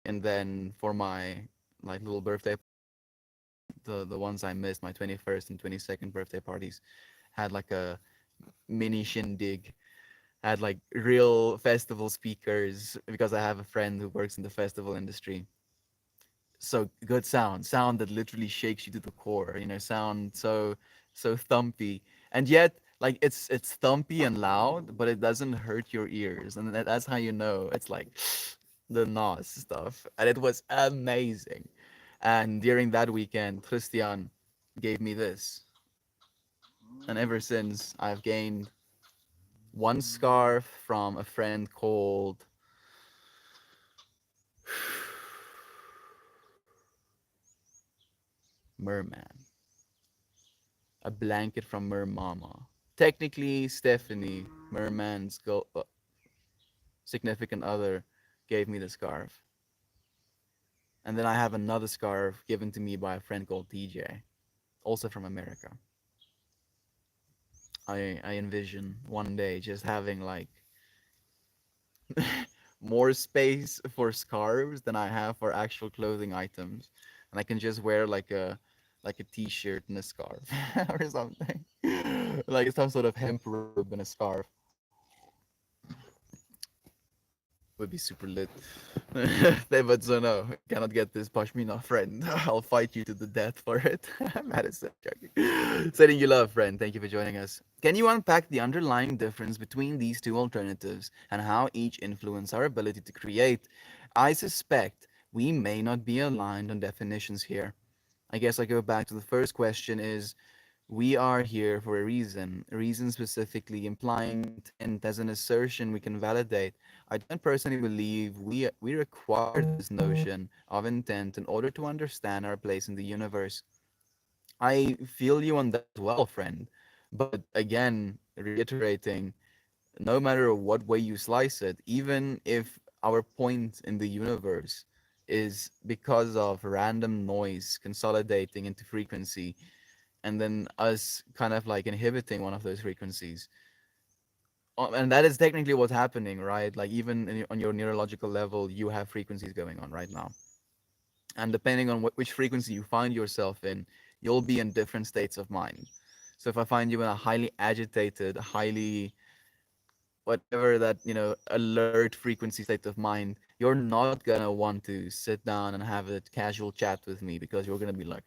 And then for my like little birthday, the ones I missed, my 21st and 22nd birthday parties, had like a mini shindig. Had like real festival speakers because I have a friend who works in the festival industry. So good sound that literally shakes you to the core. Sound so thumpy, and yet like it's thumpy and loud, but it doesn't hurt your ears, and that's how you know it's like the NOS stuff, and it was amazing. And during that weekend, Christian gave me this, and ever since I've gained one scarf from a friend called Merman, a blanket from Mer Mama. Technically, Stephanie, Merman's significant other, gave me the scarf. And then I have another scarf given to me by a friend called TJ, also from America. I envision one day just having like more space for scarves than I have for actual clothing items, and I can just wear like a t-shirt and a scarf or something, like some sort of hemp robe and a scarf would be super lit. But so no, I cannot get this pashmina friend. I'll fight you to the death for it. Madison, joking. Sending you love, friend. Thank you for joining us. Can you unpack the underlying difference between these two alternatives and how each influence our ability to create? I suspect we may not be aligned on definitions here. I guess I go back to the first question is we are here for a reason specifically implying intent as an assertion we can validate. I don't personally believe we require this notion of intent in order to understand our place in the universe. I feel you on that as well, friend. But again, reiterating, no matter what way you slice it, even if our point in the universe is because of random noise consolidating into frequency, and then us kind of like inhibiting one of those frequencies. And that is technically what's happening, right? Like even on your neurological level, you have frequencies going on right now. And depending on which frequency you find yourself in, you'll be in different states of mind. So if I find you in a highly agitated, highly whatever that alert frequency state of mind, you're not gonna want to sit down and have a casual chat with me because you're gonna be like,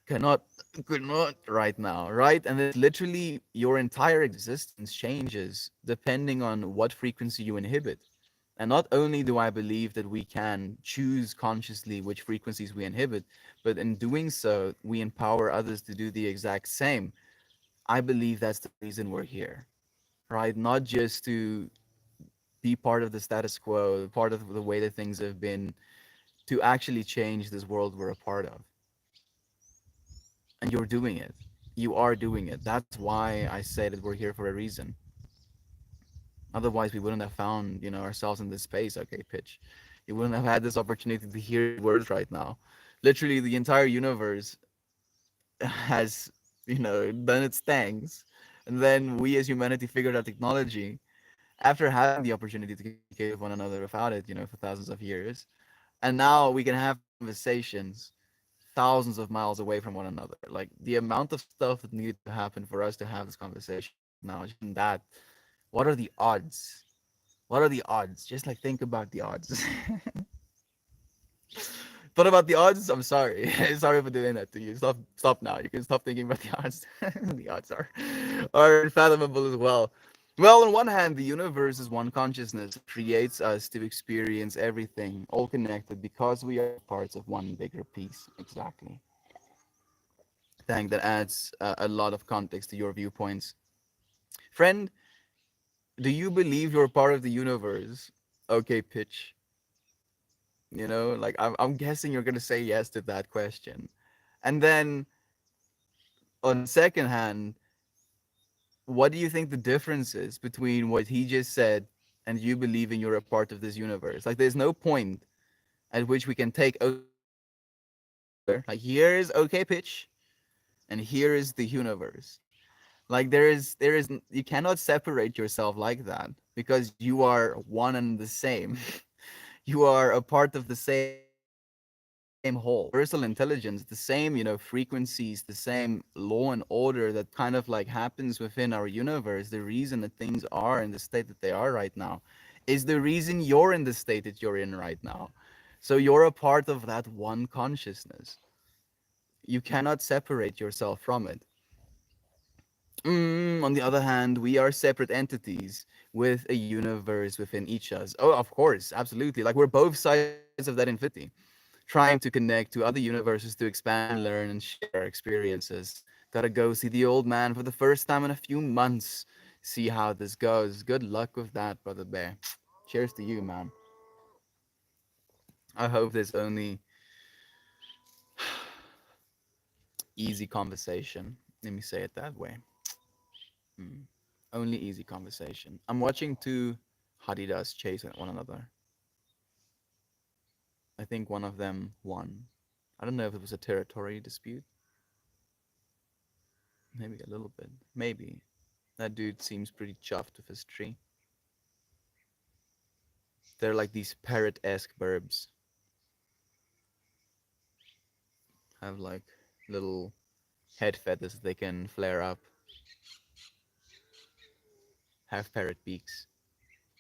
cannot, could not right now, right? And it's literally your entire existence changes depending on what frequency you inhibit. And not only do I believe that we can choose consciously which frequencies we inhibit, but in doing so we empower others to do the exact same. I believe that's the reason we're here, right? Not just to be part of the status quo, part of the way that things have been, to actually change this world we're a part of. And you're doing it. You are doing it. That's why I say that we're here for a reason. Otherwise, we wouldn't have found, ourselves in this space. Okay, pitch. You wouldn't have had this opportunity to hear these words right now. Literally, the entire universe has, done its things, and then we as humanity figured out technology after having the opportunity to communicate with one another without it, for thousands of years. And now we can have conversations thousands of miles away from one another. Like the amount of stuff that needed to happen for us to have this conversation now, just that. What are the odds? What are the odds? Just like think about the odds. What about the odds? I'm sorry. Sorry for doing that to you. Stop now. You can stop thinking about the odds. The odds are unfathomable as well. Well, on one hand, the universe is one consciousness. It creates us to experience everything, all connected because we are parts of one bigger piece. Exactly. I think that adds a lot of context to your viewpoints. Friend, do you believe you're part of the universe? Okay, pitch. Like I'm guessing you're gonna say yes to that question. And then on second hand, what do you think the difference is between what he just said and you believing you're a part of this universe? Like there's no point at which we can take like here is okay pitch and here is the universe. Like there is you cannot separate yourself like that because you are one and the same. You are a part of the same whole. Universal intelligence, the same, frequencies, the same law and order that kind of like happens within our universe. The reason that things are in the state that they are right now is the reason you're in the state that you're in right now. So you're a part of that one consciousness. You cannot separate yourself from it. On the other hand, we are separate entities with a universe within each us. Oh, of course, absolutely. Like we're both sides of that infinity, trying to connect to other universes to expand, learn, and share our experiences. Gotta go see the old man for the first time in a few months. See how this goes. Good luck with that, brother Bear. Cheers to you, man. I hope there's only easy conversation. Let me say it that way. Mm. Only easy conversation. I'm watching two Hadidas chase one another. I think one of them won. I don't know if it was a territory dispute. Maybe a little bit. Maybe. That dude seems pretty chuffed with his tree. They're like these parrot-esque birds. Have like little head feathers they can flare up. Have parrot beaks.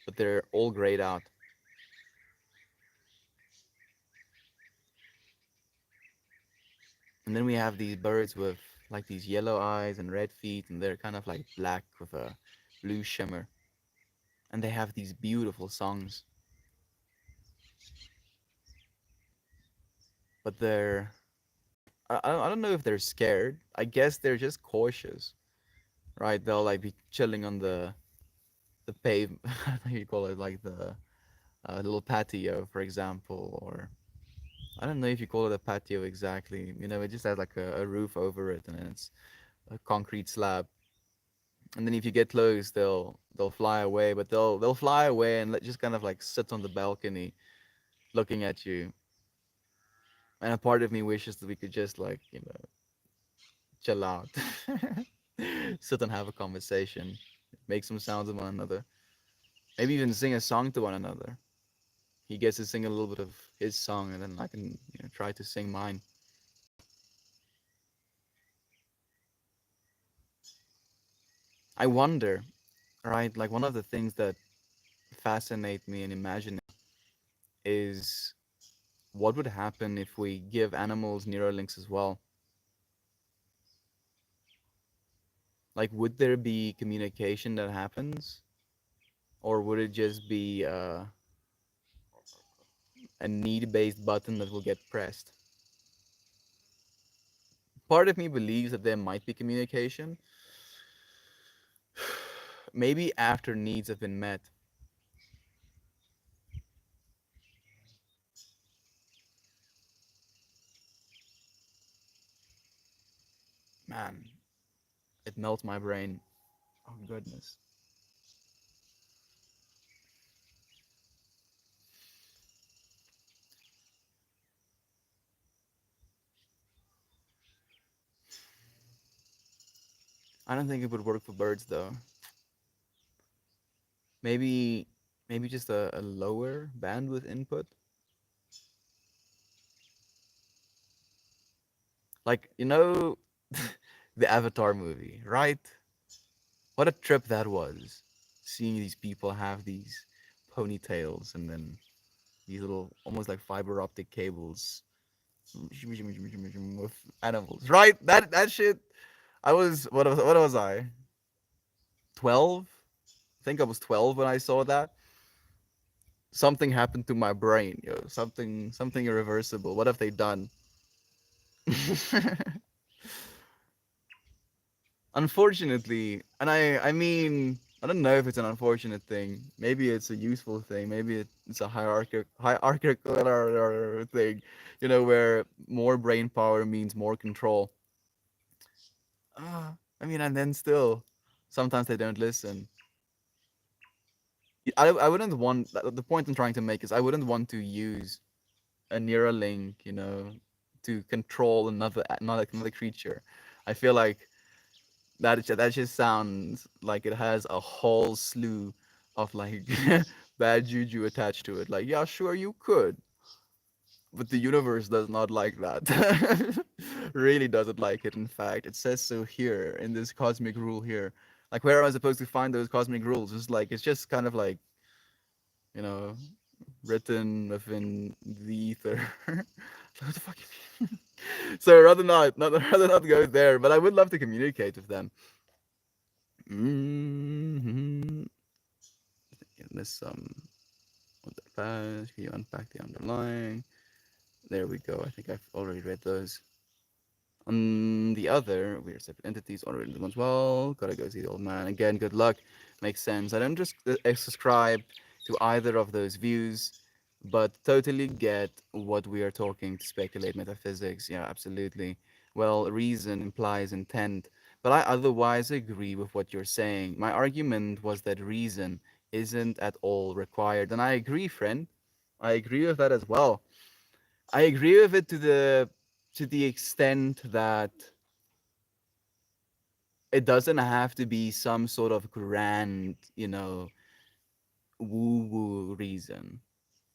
But they're all grayed out. And then we have these birds with like these yellow eyes and red feet, and they're kind of like black with a blue shimmer. And they have these beautiful songs, but I don't know if they're scared. I guess they're just cautious, right? They'll like be chilling on the pave, I think you call it like the little patio, for example, or I don't know if you call it a patio exactly. You know, it just has like a roof over it, and it's a concrete slab. And then if you get close, they'll fly away, but they'll fly away and just kind of like sit on the balcony looking at you. And a part of me wishes that we could just like chill out, sit and have a conversation, make some sounds with one another, maybe even sing a song to one another. He gets to sing a little bit of his song, and then I can try to sing mine. I wonder, right? Like one of the things that fascinate me in imagining is what would happen if we give animals Neuralinks as well. Like, would there be communication that happens, or would it just be a need-based button that will get pressed? Part of me believes that there might be communication, maybe after needs have been met. Man, it melts my brain. Oh goodness. I don't think it would work for birds though. Maybe maybe just a lower bandwidth input. Like, the Avatar movie, right? What a trip that was. Seeing these people have these ponytails and then these little almost like fiber optic cables with animals. Right? That shit. I was what was I? 12? I think I was 12 when I saw that. Something happened to my brain, yo. Something irreversible. What have they done? Unfortunately, and I mean, I don't know if it's an unfortunate thing. Maybe it's a useful thing. Maybe it's a hierarchical thing, where more brain power means more control. I mean, and then still, sometimes they don't listen. I wouldn't want the point I'm trying to make is I wouldn't want to use a Neuralink, to control another creature. I feel like that just sounds like it has a whole slew of like bad juju attached to it. Like, yeah, sure you could, but the universe does not like that. Really doesn't like it. In fact, it says so here in this cosmic rule here. Like, where am I supposed to find those cosmic rules? It's just kind of like you know written within the ether. What the fuck? So rather not go there. But I would love to communicate with them. Hmm. This what the past? Can you unpack the underlying? There we go. I think I've already read those. On the other, we're separate entities, already read them as well. Gotta go see the old man again. Good luck. Makes sense. I don't just subscribe to either of those views, but totally get what we are talking to speculate metaphysics. Yeah, absolutely. Well, reason implies intent, But I otherwise agree with what you're saying. My argument was that reason isn't at all required. And I agree, friend. I agree with that as well. I agree with it to the extent that it doesn't have to be some sort of grand, woo-woo reason.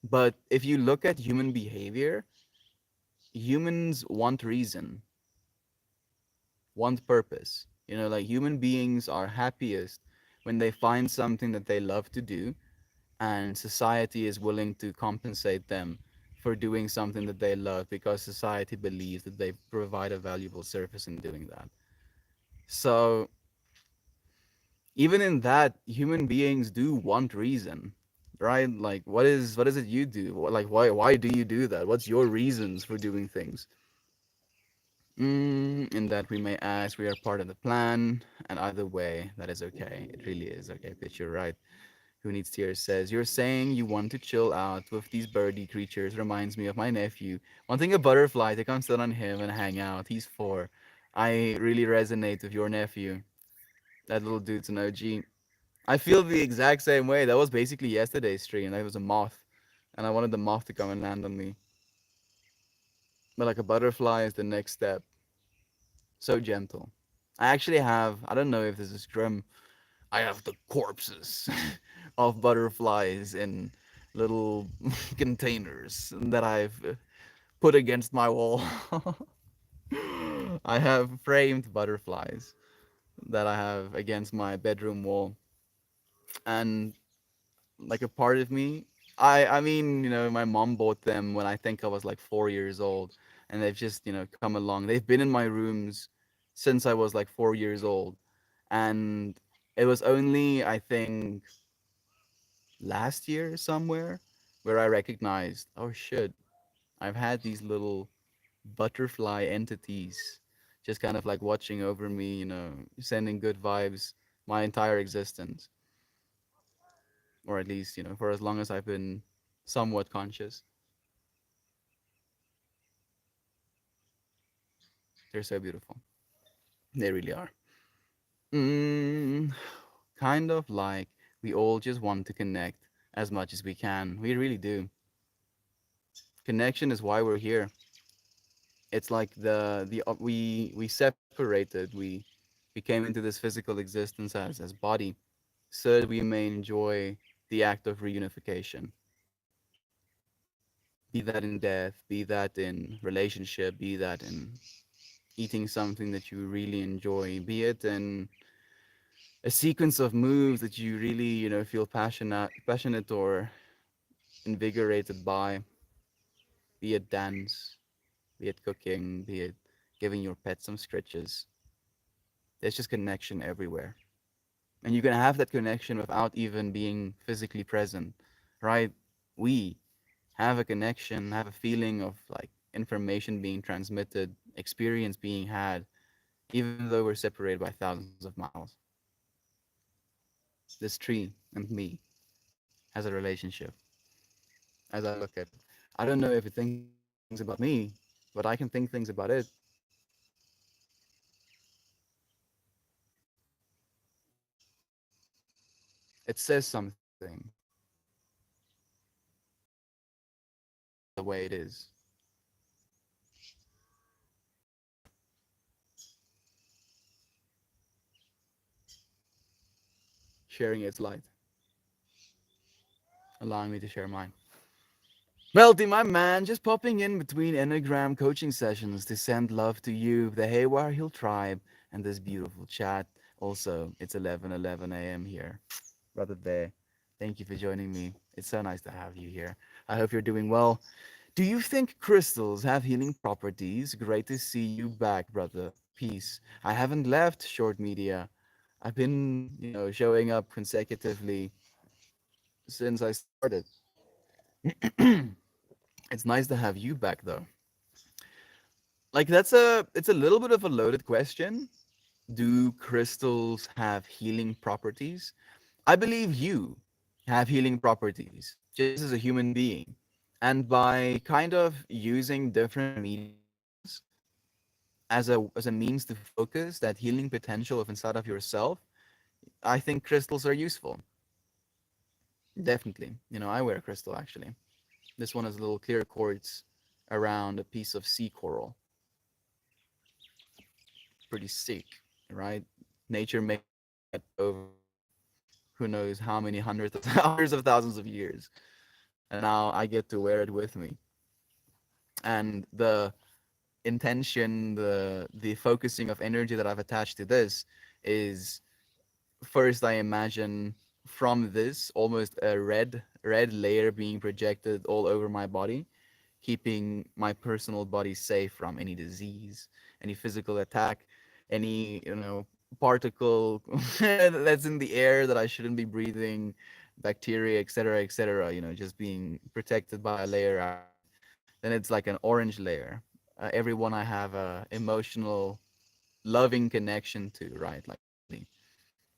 But if you look at human behavior, humans want reason, want purpose. Like human beings are happiest when they find something that they love to do, and society is willing to compensate them for doing something that they love because society believes that they provide a valuable service in doing that. So even in that, human beings do want reason, right? Like what is it you do? Like why do you do that? What's your reasons for doing things? In that we may ask, we are part of the plan, and either way, that is okay. It really is okay. Pitch, you're right. Who Needs Tears says, you're saying you want to chill out with these birdie creatures. Reminds me of my nephew wanting a butterfly to come sit on him and hang out. He's 4. I really resonate with your nephew. That little dude's an OG. I feel the exact same way. That was basically yesterday's stream. That was a moth, and I wanted the moth to come and land on me. But like a butterfly is the next step. So gentle. I actually have, I don't know if this is grim, I have the corpses of butterflies in little containers that I've put against my wall. I have framed butterflies that I have against my bedroom wall. And like a part of me, I mean, my mom bought them when I think I was like 4 years old, and they've just come along. They've been in my rooms since I was like 4 years old, and it was only, I think, last year somewhere where I recognized, oh shit, I've had these little butterfly entities just kind of like watching over me, sending good vibes my entire existence, or at least for as long as I've been somewhat conscious. They're so beautiful. They really are. Mm, kind of like we all just want to connect as much as we can. We really do. Connection is why we're here. It's like we separated. We came into this physical existence as body, so that we may enjoy the act of reunification. Be that in death, be that in relationship, be that in eating something that you really enjoy, be it in a sequence of moves that you really feel passionate or invigorated by, be it dance, be it cooking, be it giving your pet some stretches. There's just connection everywhere, and you can have that connection without even being physically present, right? We have a connection, have a feeling of like information being transmitted, experience being had, even though we're separated by thousands of miles. This tree and me has a relationship as I look at it. I don't know if it thinks about me, but I can think things about it. It says something the way it is, sharing its light, allowing me to share mine. Melty, my man, just popping in between Enneagram coaching sessions to send love to you, the Haywire Hill tribe, and this beautiful chat. Also, it's 11:11 a.m. here. Brother Bear, thank you for joining me. It's so nice to have you here. I hope you're doing well. Do you think crystals have healing properties? Great to see you back, brother. Peace. I haven't left short media. I've been, showing up consecutively since I started. It's nice to have you back though. Like it's a little bit of a loaded question. Do crystals have healing properties? I believe you have healing properties just as a human being. And by kind of using different mediums, as a means to focus that healing potential of inside of yourself, I think crystals are useful. Definitely. I wear a crystal actually. This one has a little clear quartz around a piece of sea coral. Pretty sick, right? Nature made that over who knows how many hundreds of hundreds of thousands of years, and now I get to wear it with me. And the intention, the focusing of energy that I've attached to this is, first I imagine from this almost a red layer being projected all over my body, keeping my personal body safe from any disease, any physical attack, any particle that's in the air that I shouldn't be breathing, bacteria, etc., etc. Just being protected by a layer outside. Then it's like an orange layer. Everyone I have a emotional, loving connection to, right? Like family.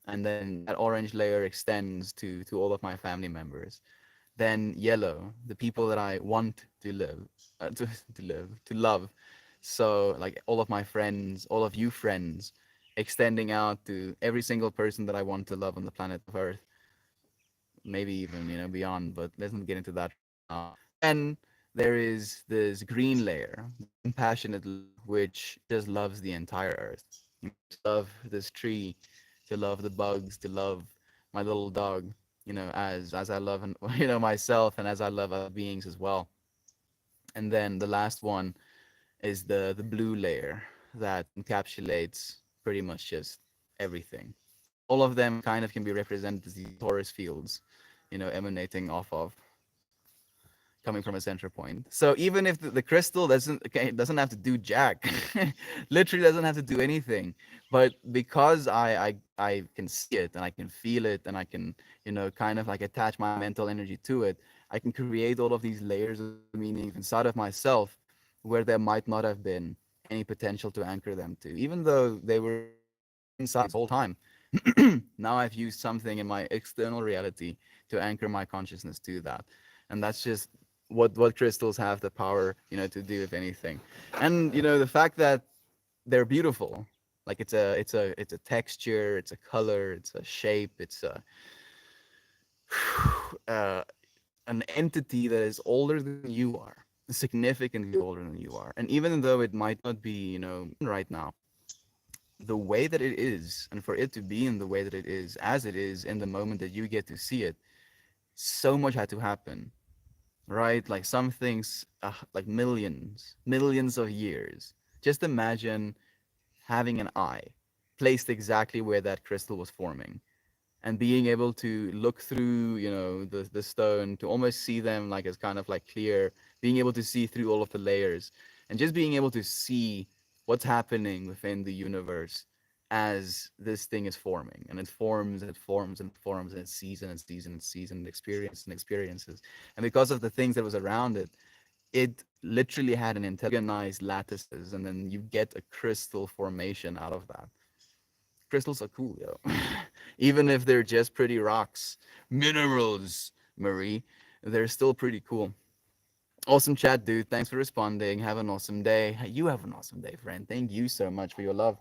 And then that orange layer extends to all of my family members. Then yellow, the people that I want to live, to love. So like all of my friends, all of you friends, extending out to every single person that I want to love on the planet of Earth, maybe even beyond. But let's not get into that right now. Then there is this green layer, the compassionate love, which just loves the entire Earth. To love this tree, to love the bugs, to love my little dog, as I love and myself, and as I love other beings as well. And then the last one is the blue layer that encapsulates pretty much just everything. All of them kind of can be represented as these Taurus fields, emanating off of, coming from a center point. So even if the crystal doesn't, okay, it doesn't have to do jack, literally doesn't have to do anything, but because I can see it and I can feel it and I can kind of like attach my mental energy to it, I can create all of these layers of meaning inside of myself where there might not have been any potential to anchor them to, even though they were inside this whole time. Now I've used something in my external reality to anchor my consciousness to that, and that's just what crystals have the power to do, if anything. And the fact that they're beautiful, like it's a texture, it's a color, it's a shape, it's a uh, an entity that is older than you are, significantly older than you are. And even though it might not be right now, the way that it is, and for it to be in the way that it is, as it is in the moment that you get to see it, so much had to happen, right? Like some things, like millions of years. Just imagine having an eye placed exactly where that crystal was forming, and being able to look through, the stone, to almost see them like as kind of like clear, being able to see through all of the layers, and just being able to see what's happening within the universe as this thing is forming, and it forms and it forms and it forms, and it sees and it sees and it sees and it experiences. And because of the things that was around it, it literally had an organized lattices, and then you get a crystal formation out of that. Crystals are cool, yo. Even if they're just pretty rocks, minerals, Marie, they're still pretty cool. Awesome chat, dude. Thanks for responding. Have an awesome day. You have an awesome day, friend. Thank you so much for your love.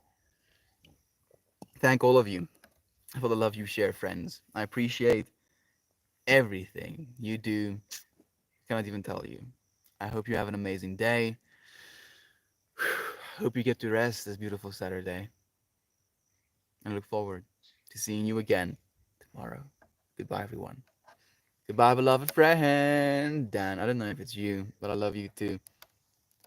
Thank all of you for the love you share, friends. I appreciate everything you do. Cannot even tell you. I hope you have an amazing day. Hope you get to rest this beautiful Saturday. And look forward to seeing you again tomorrow. Goodbye, everyone. Goodbye, beloved friend. Dan, I don't know if it's you, but I love you too.